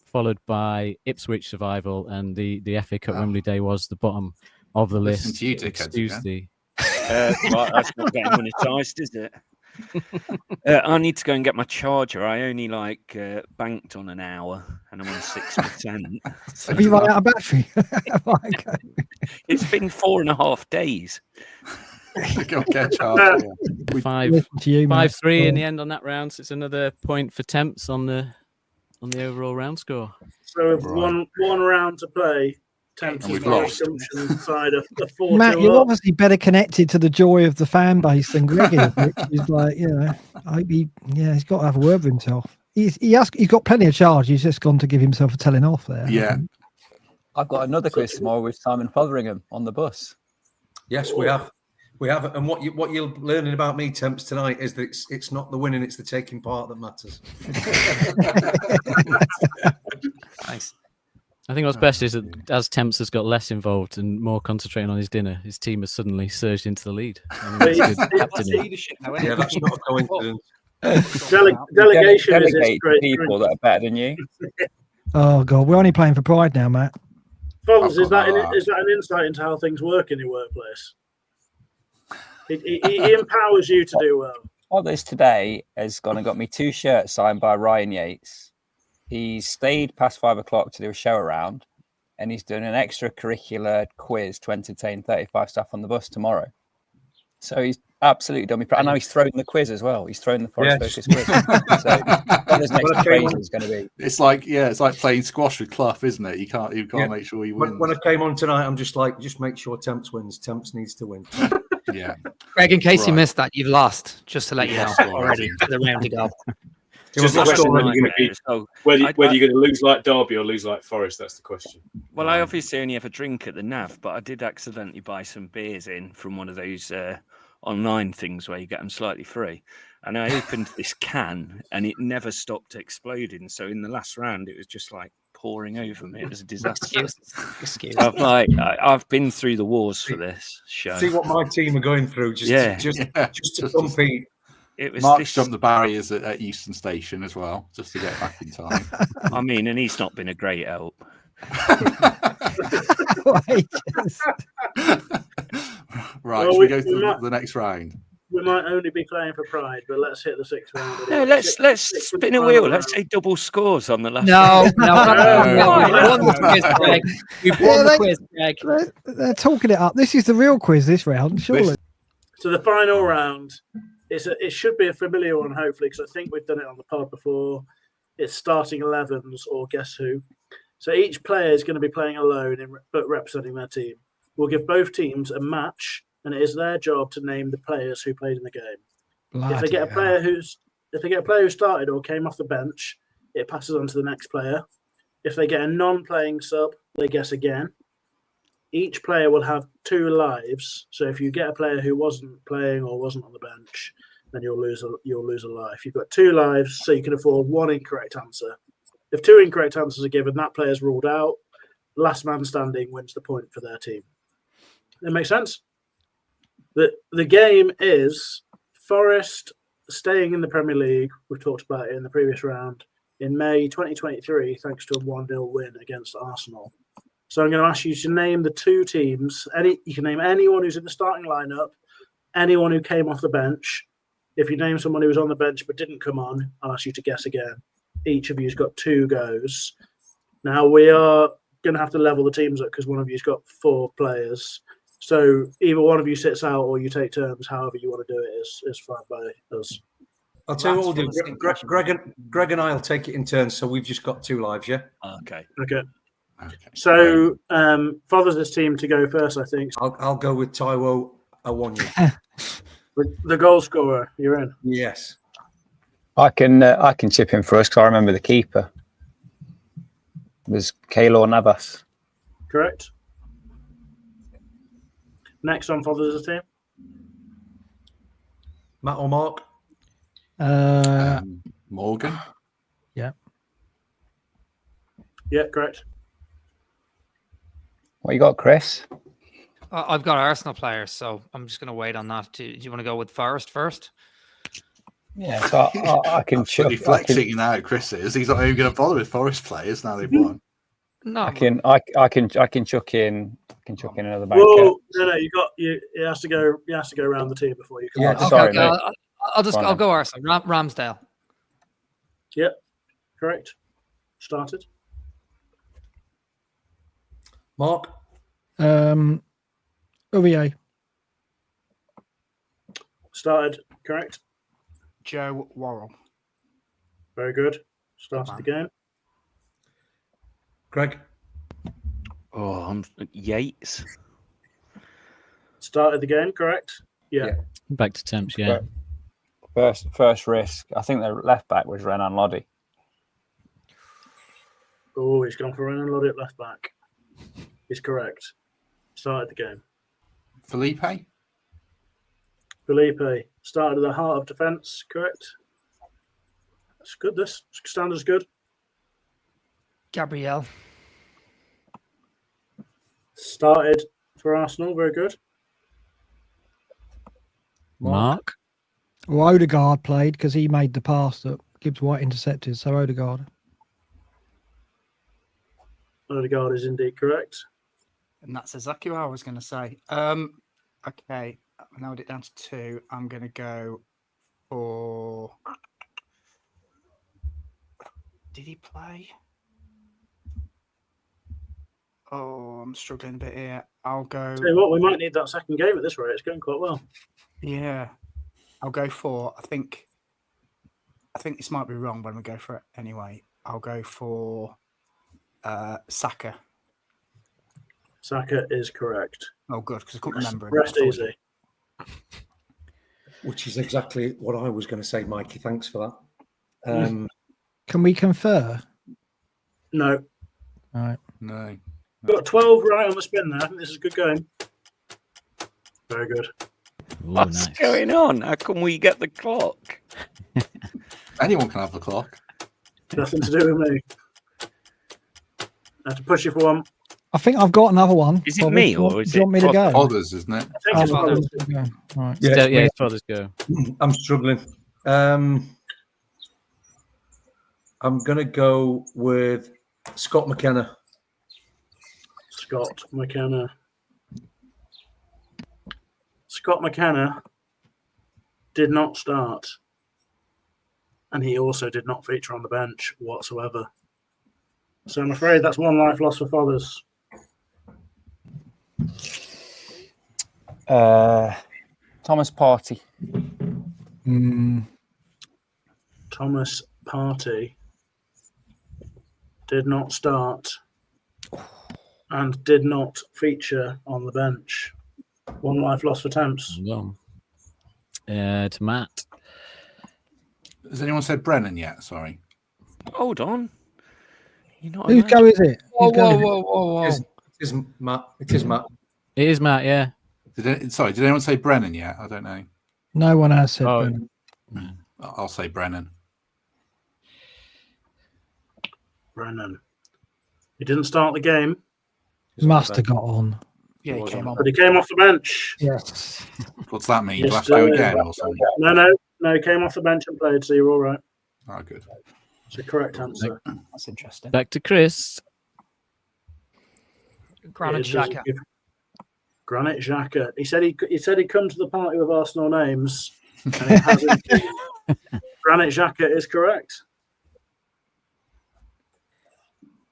followed by Ipswich survival, and the FA Cup Wembley Day was the bottom of the
Listen
list.
to you, dickheads,
Excuse
again.
Right, that's not getting monetised, is it? I need to go and get my charger. I only banked on an hour, and I'm on 6%.
Have you run out of battery? Okay.
It's been 4.5 days.
Go get a charger, yeah.
Five,
to you, mate.
5-3 in the end on that round. So it's another point for Temps on the overall round score.
So with one round to play, Temps
And
is
we've
the
lost.
assumption side of the 4-2
Matt, you're
up.
obviously better connected to the joy of the fan base than Greg is, which is like, I hope he's got to have a word with himself. He's got plenty of charge. He's just gone to give himself a telling off there.
Yeah.
I've got another quiz tomorrow with Simon Fotheringham on the bus.
Yes, we have. We have. And what you're learning about me, Temps, tonight is that it's not the winning, it's the taking part that matters.
Nice.
I think what's best is that as Temps has got less involved and more concentrating on his dinner, his team has suddenly surged into the lead. I think that's good captaining.
Leadership, though,
Yeah, that's not a coincidence.
Delegation is his
Delegate
great
people that are better than you.
Oh God, we're only playing for pride now, Matt.
Fothers, is that
I've got
an insight into how things work in your workplace? He empowers you to do well.
Others today has gone and got me 2 shirts signed by Ryan Yates. He's stayed past 5 o'clock to do a show around, and he's doing an extracurricular quiz to entertain 35 staff on the bus tomorrow. So he's absolutely done me. I know he's thrown the quiz as well. He's thrown the Forest Focus quiz. So his next phrase is going to be.
It's like playing squash with Clarke, isn't it? You can't make sure he wins.
When I came on tonight, I'm just like, just make sure Temps wins. Temps needs to win.
Yeah.
Greg, in case you
Right.
missed that, you've lost. Just to let you know
Yes,
already. For the round to go.
Just the question whether you're going to lose like Derby or lose like Forest. That's the question.
Well, I obviously only have a drink at the Nav, but I did accidentally buy some beers in from one of those online things where you get them slightly free. And I opened this can and it never stopped exploding. So in the last round, it was just like pouring over me. It was a disaster.
Excuse.
I've been through the wars for this show.
See what my team are going through just to compete.
It was
Mark's jumped the barriers at Euston Station as well, just to get back in time.
I mean, and he's not been a great help.
Right,
Well,
should we go to
might-
the next round?
We might only be playing for pride, but let's hit the 6th round.
No, let's spin a wheel. Let's say double scores on the last.
No,
round.
we won the quiz, Greg. We've won the quiz, Greg.
They're talking it up. This is the real quiz this round, surely.
So the final round, it should be a familiar one, hopefully, because I think we've done it on the pod before. It's starting 11s or guess who. So each player is going to be playing alone but representing their team. We'll give both teams a match, and it is their job to name the players who played in the game. If they get a player who started or came off the bench, it passes on to the next player. If they get a non-playing sub, they guess again. Each player will have 2 lives. So if you get a player who wasn't playing or wasn't on the bench, then you'll lose a life. You've got 2 lives, so you can afford 1 incorrect answer. If 2 incorrect answers are given, that player's ruled out. Last man standing wins the point for their team. That makes sense? The game is Forest staying in the Premier League, we've talked about it in the previous round, in May 2023, thanks to a 1-0 win against Arsenal. So I'm going to ask you to name the two teams. You can name anyone who's in the starting lineup, anyone who came off the bench. If you name someone who was on the bench but didn't come on, I'll ask you to guess again. Each of you's got 2 goes. Now, we are going to have to level the teams up because one of you's got 4 players. So either one of you sits out or you take turns. However you want to do it is fine by us.
I'll tell you what we'll do. Greg and I will take it in turns, so we've just got 2 lives, yeah?
Okay. So Fothers' team to go first, I think.
I'll go with Taiwo Awonyi.
The goal scorer, you're in.
Yes.
I can chip in for us because I remember the keeper was Keylor Navas.
Correct. Next on Fothers' team.
Matt or Mark?
Morgan.
Yeah.
Yeah, correct.
What you got, Chris?
I've got Arsenal players, so I'm just going to wait on that. Do you want to go with Forest first?
Yeah, so I can chuck.
Flexing now, Chris is. He's not even going to bother with Forest players now they've won.
No,
I can chuck in. Another banker.
Whoa, no, you has to go. You have to go around the team before you can.
Yeah,
okay,
sorry,
okay,
mate.
I'll go Arsenal. Ramsdale.
Yep, correct. Started.
Mark?
OVA.
Started, correct.
Joe Worrell.
Very good. Started the game.
Greg?
Oh, I'm Yates.
Started the game, correct. Yeah.
Back to Temps, yeah.
First risk. I think the left back was Renan Lodi.
Oh, he's gone for Renan Lodi at left back. He's correct. Started the game.
Felipe
started at the heart of defence, correct. That's good. This standard's good.
Gabriel.
Started for Arsenal, very good.
Mark.
Well, Odegaard played because he made the pass that Gibbs White intercepted. So Odegaard.
Odegaard is indeed correct.
And that's exactly what I was going to say. Okay, I narrowed it down to 2. I'm going to go for... Did he play? Oh, I'm struggling a bit here. I'll go...
Tell you what, we might need that second game at this rate. It's going quite well.
Yeah. I'll go for... I think this might be wrong when we go for it anyway. I'll go for Saka.
Saka is correct.
Oh, good, because I couldn't remember.
Rest easy.
Which is exactly what I was going to say, Mikey. Thanks for that.
Can we confer?
No.
All right.
No.
Got 12 right on the spin there. I think this is a good game. Very good.
Ooh,
What's
nice.
going on? How come we get the clock?
Anyone can have the clock.
Nothing to do with me. I have to push you for one.
I think I've got another one.
Is it me or is
do you want me to go?
Others, isn't it?
I think it's
Fothers.
Fothers.
All right.
Yeah,
Yeah, Fothers go.
I'm struggling. I'm going to go with Scott McKenna.
Scott McKenna. Scott McKenna did not start. And he also did not feature on the bench whatsoever. So I'm afraid that's one life lost for Fothers.
Thomas Partey.
Thomas Partey did not start and did not feature on the bench. One life lost for Temps.
Well, to Matt.
Has anyone said Brennan yet? Sorry.
Hold on. You're not
Whose go is it?
Whoa,
Whose go
whoa,
is it?
whoa.
It is Matt. It is Matt.
It is Matt, yeah.
Did anyone say Brennan yet? I don't know.
No one has said
Oh.
Brennan.
I'll say Brennan.
Brennan. He didn't start the game,
Must have got on.
Yeah, he came on.
but he came off the bench.
Yes.
What's that mean?
Yes,
You have to go
sir.
again or something?
No. No, he came off the bench and played, so you're all right.
Oh, good.
It's a correct answer.
That's interesting.
Back to Chris.
Granit
It doesn't
Xhaka.
give- Granit Xhaka. He said he'd come to the party with Arsenal names, and he hasn't. Granit Xhaka is correct.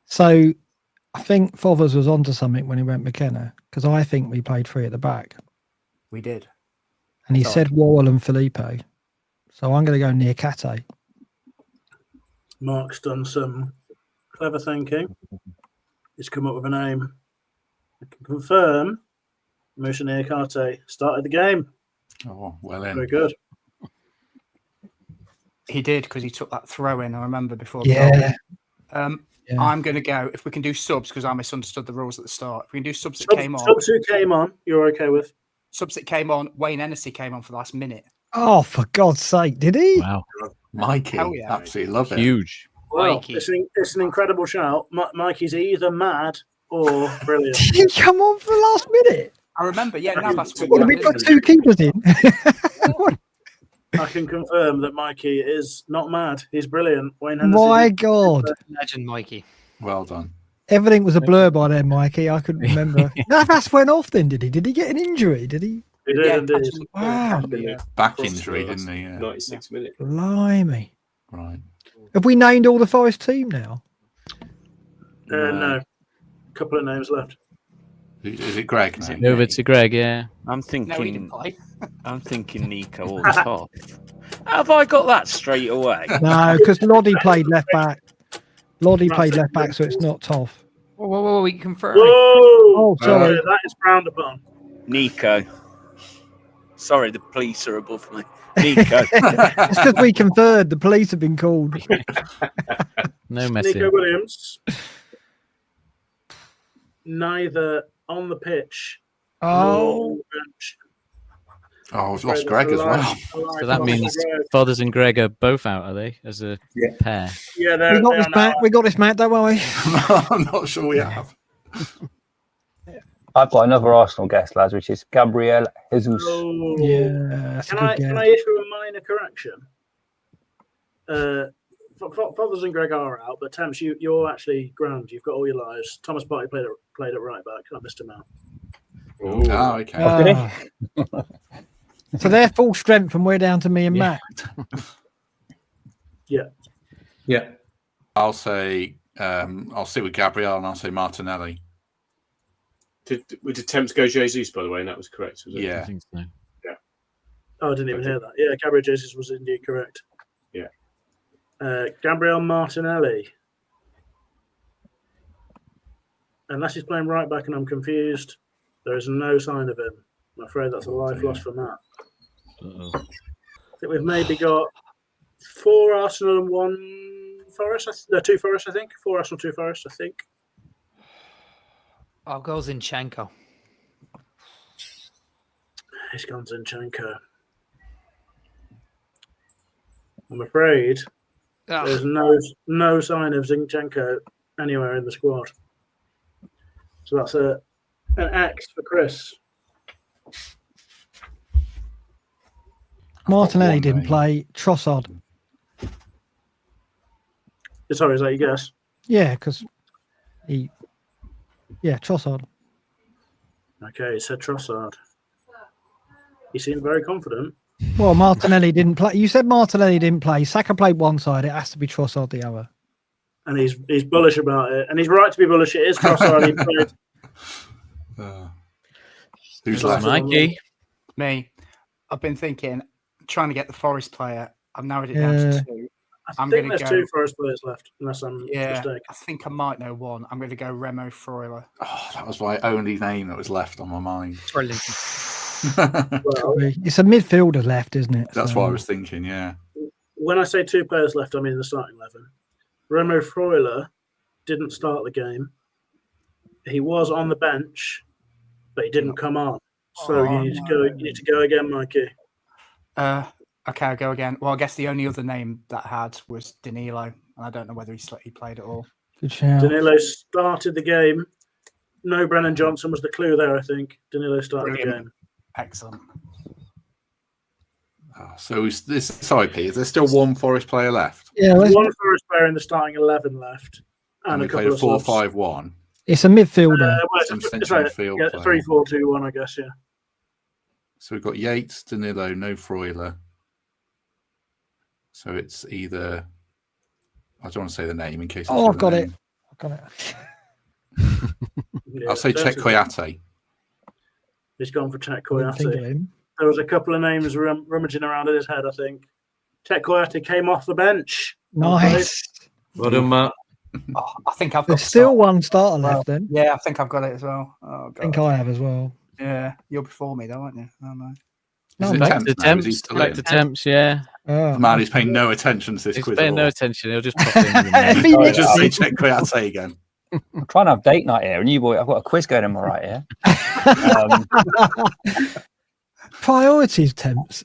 So I think Fothers was onto something when he went McKenna, because I think we played 3 at the back.
We did.
And he
Sorry.
said Worrell and Felipe. So I'm going to go near Kate.
Mark's done some clever thinking. He's come up with a name. I can confirm Musa Niakate started the game.
Oh, well in.
Very good.
He did, because he took that throw in, I remember, before the
Yeah.
goal.
Yeah.
I'm going to go, if we can do subs, because I misunderstood the rules at the start. If we can do subs that came on.
Subs who came on, you're okay with?
Subs that came on, Wayne Hennessy came on for the last minute.
Oh, for God's sake, did he?
Wow.
Mikey,
Hell yeah.
absolutely love it.
Huge.
Well,
Mikey.
it's an incredible shout. Mikey's either mad or brilliant.
Did he come on for the last minute?
I remember, yeah, Navas.
What did we put 2 keepers in?
I can confirm that Mikey is not mad. He's brilliant. Wayne Hennessy.
My God.
Legend, Mikey.
Well done.
Everything was a blur by then, Mikey. I couldn't remember. Navas went off then, did he? Did he get an injury? Did he?
He did
Yeah,
indeed.
absolutely.
Wow.
Yeah.
Back
Cross
injury,
to
didn't he? Yeah.
96 minutes.
Blimey.
Right.
Have we named all the Forest team now?
No. A couple of names left.
Is it Greg?
Is
now?
it
Over to Greg, yeah.
I'm
No, he didn't
thinking.
play.
I'm thinking Nico or Top. Have I got that straight away?
No, because Loddy played left back. Loddy played left back, so it's not Toff.
Whoa, we confirm.
Whoa!
Oh, sorry.
That is frowned upon.
Nico. Sorry, the police are above me. Nico.
It's because we conferred. The police have been called.
No messing.
Nico Williams. Neither on the pitch nor
Oh,
on the bench.
Oh, we've lost Greg as well.
So that means Fothers and Greg are both out, are they? As a pair.
Yeah,
we got this, Matt. We got this, Matt. Don't worry.
I'm not sure we have.
I've got another Arsenal guest, lads, which is Gabriel Jesus.
Oh.
Yeah, that's a
Can
good
I
guess.
issue a minor correction? Fothers and Greg are out, but Temps, you're actually ground. You've got all your lives. Thomas Partey played at right back. I missed him out.
Oh, okay.
Ah. So they're full strength, and we're down to me and Matt.
Yeah.
I'll say I'll sit with Gabriel and I'll say Martinelli.
Did Temps go Jesus, by the way, and that was correct, was it?
I
Yeah.
think so.
Oh, I didn't even hear that. Yeah, Gabriel Jesus was indeed correct.
Yeah.
Gabriel Martinelli. Unless he's playing right back and I'm confused, there is no sign of him. I'm afraid that's a life lost for Matt.
Uh-oh.
I think we've maybe got 4 Arsenal and 1 Forest. No, 2 Forest, I think. 4 Arsenal, 2 Forest, I think.
I'll go Zinchenko.
He's gone Zinchenko. I'm afraid there's no sign of Zinchenko anywhere in the squad. So that's an X for Chris.
Martinelli didn't play. Trossard.
Sorry, is that your guess?
Yeah, because he. Yeah, Trossard.
Okay, he said Trossard. He seemed very confident.
Well, Martinelli didn't play. You said Martinelli didn't play. Saka played one side. It has to be Trossard the other.
And he's bullish about it. And he's right to be bullish. It is Trossard. He played.
Who's
So
left?
Mikey.
Me. I've been thinking, trying to get the Forest player. I've narrowed it down to 2.
I think there's 2 Forest players left, unless I'm mistaken.
I think I might know one. I'm going to go Remo Freuler.
Oh, that was my only name that was left on my mind.
Brilliant.
Well,
It's a midfielder left, isn't it?
That's
So-
what I was thinking, yeah.
when I say 2 players left, I mean the starting 11. Remo Freuler didn't start the game. He was on the bench, but he didn't come on. So you need to go. You need to go again, Mikey.
Okay, I'll go again. Well, I guess the only other name that I had was Danilo, and I don't know whether he played at all.
Good shout.
Danilo started the game. No, Brennan Johnson was the clue there, I think. Danilo started the game.
Excellent.
Sorry, Pete. Is there still one Forest player left?
Yeah,
One Forest player in the starting 11 left,
And we
a
played a
couple of subs.
4-5-1.
it's a midfielder.
Well,
Some
it's
central
right.
midfield
Yeah,
player.
3-4-2-1, I guess. Yeah.
So we've got Yates, Danilo, no Freuler. So it's either. I don't want to say the name in case.
Oh, I've got it. I've got it.
Yeah,
I'll say Czech Koyate.
He's gone for Czech
Wouldn't think of
Koyate.
him.
There was a couple of names rummaging around in his head, I think. Czech Koyate came off the bench.
Nice.
Well done, Matt.
Oh, I think I've got
There's still
start.
one starter
Well,
left then.
Yeah, I think I've got it as well. Oh,
I think
God.
I have as well.
Yeah, you're before me, though, aren't you? Oh, no.
No,
Is it
mate.
Temps
The
now? Is he
Temps,
still
back
in?
to Temps, yeah.
Oh.
The man who's paying no attention to this
He's
quiz.
paying
at
no
all.
attention. He'll just pop in. with the
If
name.
he
Oh,
missed
Just say
it-
Czech Koyate again.
I'm trying to have date night here, and I've got a quiz going on right here.
Priorities, Temps.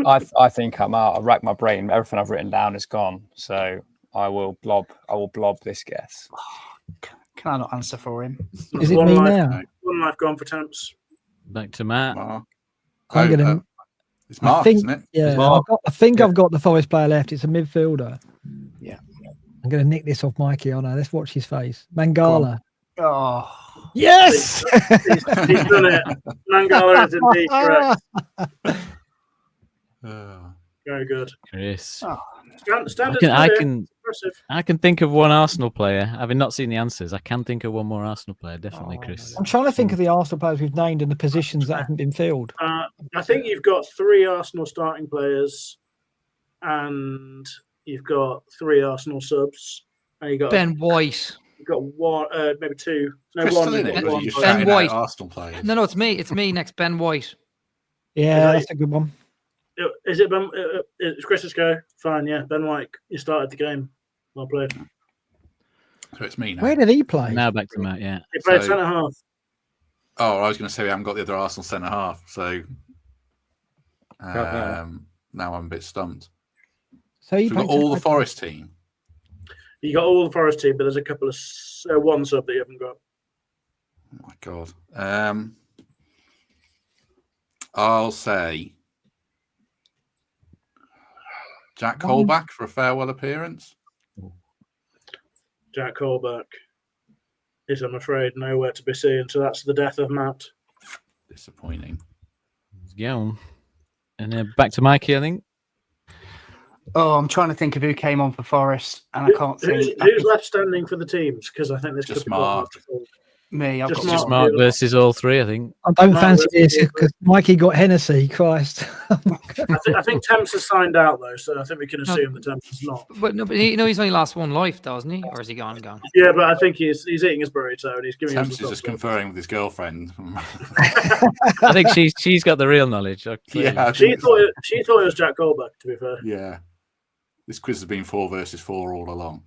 I think I'm out. I racked my brain. Everything I've written down is gone. So I will blob this guess.
Can I not answer for him?
Is it
One
me
life-
now?
One life gone for Temps.
Back to Matt.
Mark.
I'm gonna.
It's Mark,
I think,
isn't it?
yeah,
Mark.
I think I've got the Forest player left. It's a midfielder.
Yeah.
I'm going to nick this off Mikey. Oh no, let's watch his face. Mangala.
Oh,
Yes.
He's done it. Mangala is indeed correct. Very good.
Chris.
oh.
Standards
I
good,
can
impressive.
I can think of one Arsenal player. Having not seen the answers, I can think of one more Arsenal player. Definitely, Chris.
I'm trying to think of the Arsenal players we've named and the positions that haven't been filled.
I think you've got 3 Arsenal starting players, and you've got 3 Arsenal subs, and you got
Ben White.
You've got one, maybe 2. No,
Chris
one.
still in
you've
it,
got
or are
one
you just
player.
shouting
White.
out Arsenal players?
No, it's me. It's me next. Ben White.
Yeah,
that
that's a good one.
Is it Ben? It's Chris's go. Fine, yeah. Ben White, you started the game. Well played.
So it's me now.
Where did he play?
Now back to Matt. Yeah.
He played
So-
centre half.
Oh, I was going to say we haven't got the other Arsenal centre half, so now I'm a bit stumped.
So
So
he
we've got
played
all the
centre-
Forest team.
You got all the Forest team, but there's a couple of one sub that you haven't got.
Oh my God. I'll say Jack Colback for a farewell appearance.
Jack Colback is, I'm afraid, nowhere to be seen. So that's the death of Matt.
Disappointing.
Yeah. And then back to Mikey, I think.
Oh, I'm trying to think of who came on for Forest, and I can't think.
Who's left standing for the teams? Because I think this
Just
could be
Mark.
Me, I've
Just
got
Just
Mark.
Mark versus all 3, I think.
I don't
Mark
fancy
versus
this because Mikey got Hennessy. Christ.
I think Temps has signed out though, so I think we can assume that Temps is not.
But no, but he's only lost one life, doesn't he? Or is he gone?
Yeah, but I think he's eating his burrito and he's giving
Temps
us
is just conferring with his girlfriend.
I think she's got the real knowledge. Clearly.
Yeah, I
She
think
thought it was Jack Colback. To be fair,
yeah. This quiz has been 4 versus 4 all along.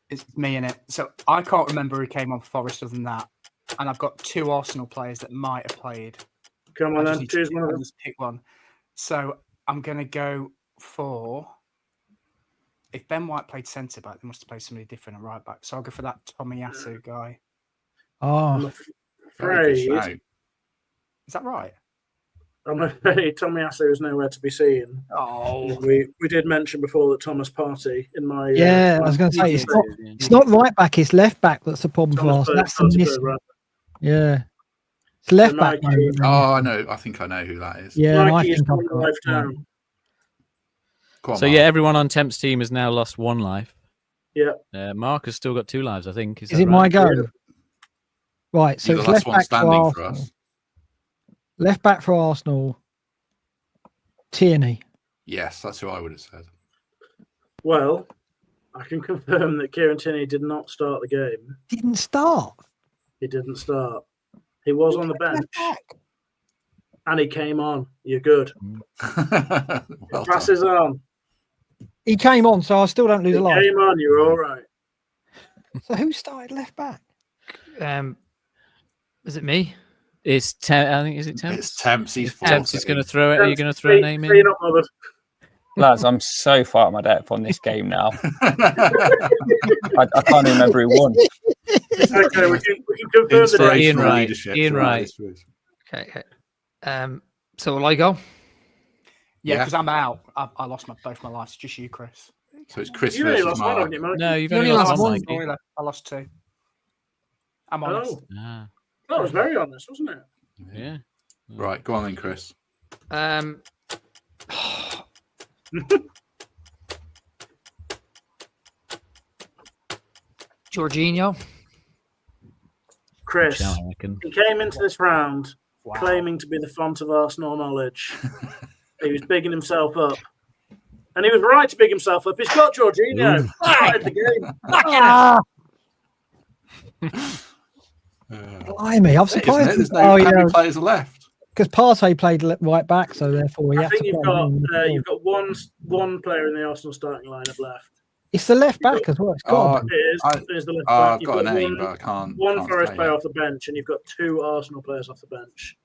It's me in it. So I can't remember who came on for Forest other than that. And I've got 2 Arsenal players that might have played.
come
I
on
just
then,
need to
choose one of them.
just pick one. So I'm going to go for. If Ben White played centre back, they must have played somebody different at right back. So I'll go for that Tomiyasu guy.
I'm
Oh,
Very
afraid.
good shout.
Is that right?
I'm afraid Tomiyasu is nowhere to be seen.
Oh,
We did mention before that Thomas Partey in my
yeah. I
my
was going to say
meeting
it's not right back. It's left back that's the problem for
Thomas
us.
Partey
That's the
started
missing.
right.
Yeah, it's left back.
Mikey-
mate.
Oh, I know. I think I know who that is.
Yeah, and I
Mikey is
think I've
one
got.
life
yeah.
down.
Go on,
So
Mark.
yeah, everyone on Temps team has now lost 1 life.
Yeah.
Mark has still got 2 lives, I think.
Is
that
it my
right?
go? Right, so
You're
it's
the
left
last one
back for
standing for
Arsenal.
us.
Left back for Arsenal. Tierney.
Yes, that's who I would have said.
Well, I can confirm that Kieran Tierney did not start the game.
Didn't start.
He didn't start. He was on the bench, and he came on. You're good.
Well
Passes
done.
on.
He came on, so I still don't lose
He
a life.
came on. You're all right.
So who started left back?
Is it me?
It's I think is it Temps?
It's Temps. He's
Temps is
fourth,
going
I
to throw it. Are you going to throw a
You're
name in?
not bothered.
Lads, I'm so far at my depth on this game now.
think.
I can't even remember who won.
Okay, we can confirm
Inspiration.
the
Ian
date.
Wright.
leadership
Ian
throughout
Wright.
this quiz.
Okay. So will I go?
Yeah, because I'm out. I lost both my lives. It's just you, Chris.
So it's Chris
You only
versus
lost one,
Mark.
haven't you, Mikey?
No, you've
You
only
only
lost
lost
one,
one.
Mikey.
I lost 2. I'm honest.
Oh,
Ah,
that was very honest, wasn't it?
yeah.
Right, go on then, Chris.
Jorginho.
Chris,
Shall I reckon?
he came into this round
Wow.
claiming to be the font of Arsenal knowledge. He was bigging himself up. And he was right to big himself up. He's got Jorginho. Started the game.
Ah, blimey, I'm surprised.
There's no how many players are left.
Because Partey played right back, so therefore he
I
had
think
to
you've
play
got
him.
one player in the Arsenal starting lineup left.
It's the left back as well. It's got to be.
It is the left back.
I've
You've
got a name,
one,
but I can't.
one
can't
Forest
say
player
it.
off the bench, and you've got 2 Arsenal players off the bench.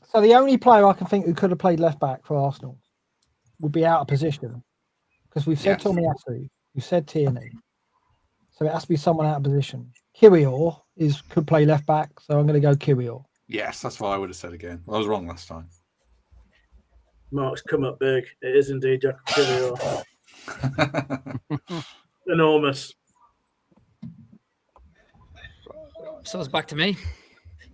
So the only player I can think who could have played left back for Arsenal would be out of position. Because we've said
Yes.
Tomiyasu, we've said Tierney. So it has to be someone out of position. Kirior could play left back, so I'm going to go Kirior.
Yes, that's what I would have said again. Well, I was wrong last time.
Mark's come up big. It is indeed Jack Kirior. Enormous.
So it's back to me.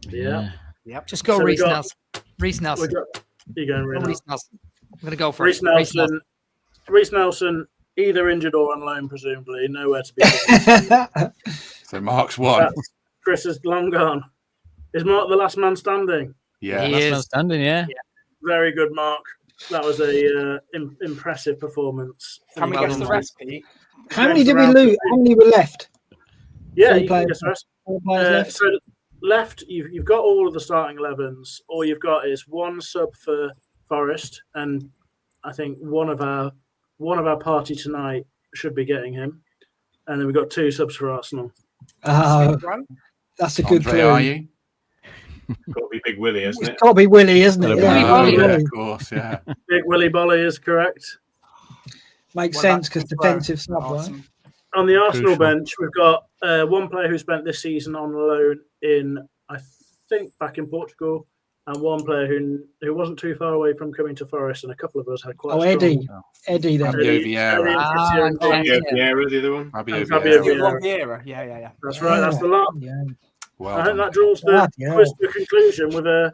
Yeah.
Yep.
Just go
So we
Reece
got-
Nelson. Reece
We
Nelson.
got, you going,
Go
Reece?
Reece Nelson. I'm going to go for
Reece
it. Reece
Nelson. Reece Nelson, either injured or on loan, presumably. Nowhere to be found.
So Mark's one.
Chris is long gone. Is Mark the last man standing?
Yeah.
He
Last
is.
man standing, yeah.
Very good, Mark. That was a impressive performance.
Can we
Well
guess the
done,
rest, Pete?
How many did we lose? How many were left?
Yeah,
Three
you can
players
guess the rest.
4 players left?
So left, you've got all of the starting 11s. All you've got is one sub for Forest, and I think one of our party tonight should be getting him. And then we've got 2 subs for Arsenal.
Oh, that's a good
Andre, are
clue.
you?
Got to be Big Willie, hasn't
It's
it?
got to be Willie, isn't it?
Gotta be
Yeah,
Willie,
Willie.
Yeah, of course, yeah.
Big Willie Bolly is correct.
Makes
What
sense
about
because
Smith
defensive
Rowe?
sub, right?
Awesome.
On the Arsenal
Crucial.
bench, we've got one player who spent this season on loan in, I think, back in Portugal, and one player who wasn't too far away from coming to Forest, and a couple of us had quite.
Oh,
a strong-
Eddie. Eddie then.
Fabio
Eddie
Vieira.
and
yeah.
Vieira, the other one.
Fabio
And Fabio
Vieira.
Vieira.
Yeah.
That's right. That's the lot.
Yeah.
Well
I think
done.
that draws the
Bloody hell.
quiz to a conclusion with a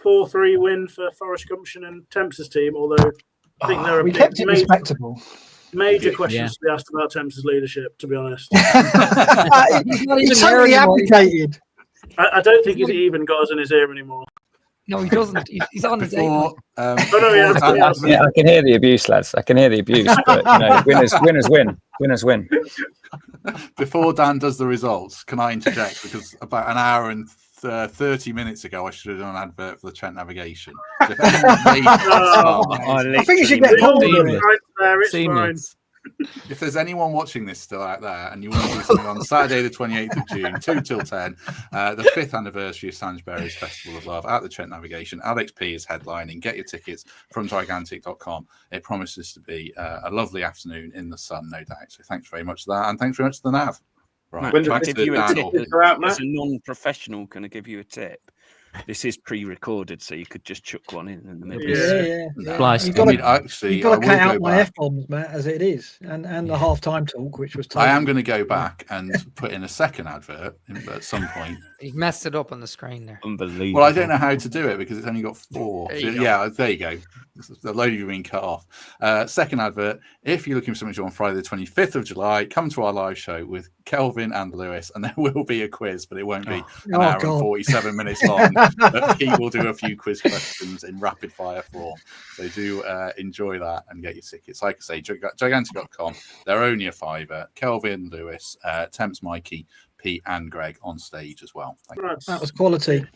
4-3 win for Forest Gumption and Temps' team. Although I think there are
We kept it respectable.
major questions to be asked about Temps' leadership. To be honest,
He's totally abdicated.
I don't think he's even got us in his ear anymore.
No, he doesn't. He's on his
Before,
Oh, no, he has, he has.
Yeah, I can hear the abuse, lads. I can hear the abuse, but winners win. Winners win.
Before Dan does the results, can I interject? Because about an hour and 30 minutes ago, I should have done an advert for the Trent Navigation. So if anyone made that start,
I think you should get Paul to do it.
Right there, it's
Seamless.
if there's anyone watching this still out there and you want to do something on Saturday, the 28th of June, 2 till 10, the 5th anniversary of Sainsbury's Festival of Love at the Trent Navigation, Alex P is headlining. Get your tickets from gigantic.com. It promises to be a lovely afternoon in the sun, no doubt. So thanks very much for that. And thanks very much to the Nav. Right,
Matt,
When
can I
back to
give you a
Dan
tip
Orton.
Go out,
as
Matt.
a non-professional? Can I give you a tip? This is pre-recorded, so you could just chuck one in the middle.
Yeah.
No,
Splice.
You've
I
got
mean,
to,
actually,
you've got
I
to
will
cut
go
out my
back.
F-bombs, Matt, as it is, and the half-time talk, which was
I am
taken.
going to go back and put in a second advert at some point.
He messed it up on the screen there.
Unbelievable.
Well, I don't know how to do it because it's only got 4.
There
So,
you go.
yeah, there you go. The load of you being cut off. Second advert. If you're looking for something to do on Friday, the 25th of July, come to our live show with Kelvin and Lewis, and there will be a quiz, but it won't be an
Oh,
hour and
God.
47 minutes long. But Pete will do a few quiz questions in rapid fire form. So do enjoy that and get your tickets. Like I say, gigantic.com. They're only a £5. Kelvin, Lewis, Temps, Mikey, Pete, and Greg on stage as well. Thank you.
That was quality.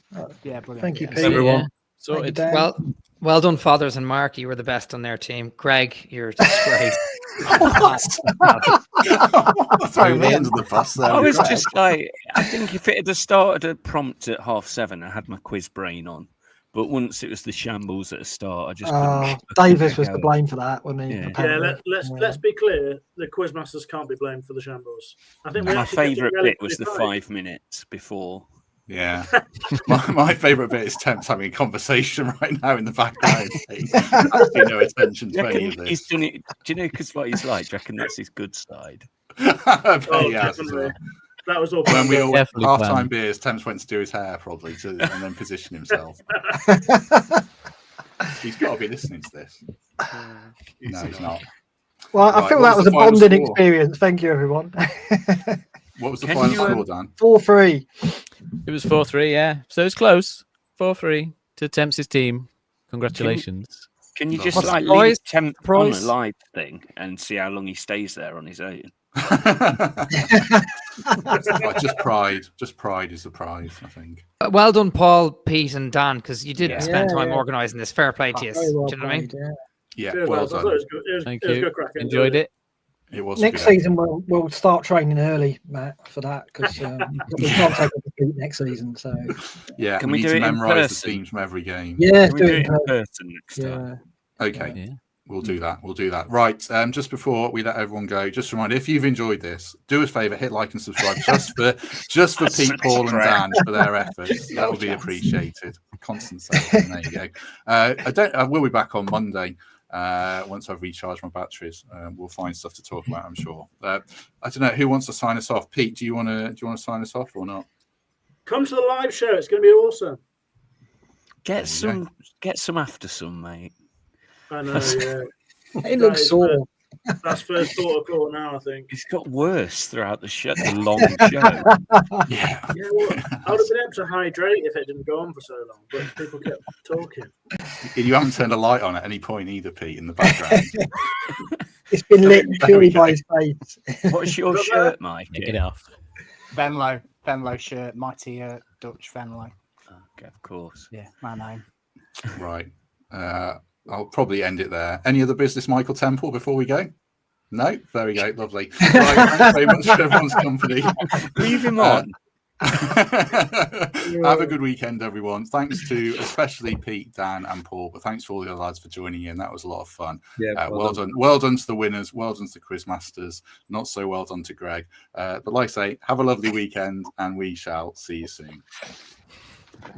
Yeah, brilliant.
Thank you,
Yeah.
Pete.
Everyone.
Thank you,
Sorted.
Dan.
Well done, Fathers and Mark. You were the best on their team. Greg, you're a disgrace.
Throw me under the bus there.
I was
Greg.
just like, I think if it had started a prompt at 7:30, I had my quiz brain on. But once it was the shambles at the start, I just couldn't.
Davis was to blame for that, wasn't he?
Yeah.
Yeah,
apparently?
let's be clear. The quizmasters can't be blamed for the shambles. I think we
My
actually did
favourite bit was
relatively
the
fine.
5 minutes before
Yeah. My favourite bit is Temps having a conversation right now in the background. Absolutely no attention to any of
He's
this.
done it. Do you know because what he's like? Do you reckon that's his good side?
Definitely. That was all.
When we all
Definitely
half-time
planned.
beers, Temps went to do his hair probably and then position himself. He's got to be listening to this. No, he's not.
Well, I
Right,
feel
what
that
was
was a
the final
bonding
score?
experience. Thank you, everyone.
What was the
Can
final
you,
score, Dan?
4-3.
It was 4-3, yeah. So it's close. 4-3 to Temps' team. Congratulations.
Can you just
What's
like
the
leave
prize?
Temp on a
Prize?
live thing and see how long he stays there on his own?
Just pride. Just pride is the prize, I think.
Well done, Paul, Pete, and Dan, because you did
Yeah.
spend time
Yeah.
organising this. Fair play to you.
Very well
Do you know what I mean?
played, yeah.
Yeah,
Cheers,
well
lads. I thought
done.
it was good.
Thank
It was
you.
good crack.
Enjoyed it.
It was
Next
good.
season we'll start training early, Matt, for that because we can't take a defeat next season. So
Yeah,
Can
we
we
need
do
to
it in
memorise the
person?
themes from every game.
yeah,
Can we
do
do
it
it
in
in
person.
person next time?
Yeah.
Okay.
Yeah.
We'll do that. We'll do that. Right. Just before we let everyone go, just a reminder: if you've enjoyed this, do us a favour, hit like and subscribe just for Pete, Paul, and Dan for their efforts. That would be appreciated. Constant sales. There you go. I will be back on Monday. Once I've recharged my batteries, we'll find stuff to talk about, I'm sure. I don't know who wants to sign us off. Pete, do you want to sign us off or not?
Come to the live show. It's going to be awesome.
Get some after some, mate.
I know. Yeah.
It looks sore.
That's first thought of call now. I think.
It's got worse throughout the long show.
Yeah.
Yeah, well, I would have been able to hydrate if it didn't go on for so long, but people kept talking.
You haven't turned a light on at any point either, Pete, in the background.
It's been lit purely by his face.
What's your shirt, Mike?
Take it off.
Venlo shirt, mighty Dutch Venlo.
Okay, of course.
Yeah, my name.
Right. I'll probably end it there. Any other business, Michael Temple, before we go? No? There we go. Lovely. Right, thanks very much for everyone's company.
Leave him on.
Have a good weekend, everyone. Thanks to especially Pete, Dan, and Paul, but thanks for all the other lads for joining in. That was a lot of fun.
Yeah,
well done. Well done to the winners. Well done to the quizmasters. Not so well done to Greg. But like I say, have a lovely weekend, and we shall see you soon.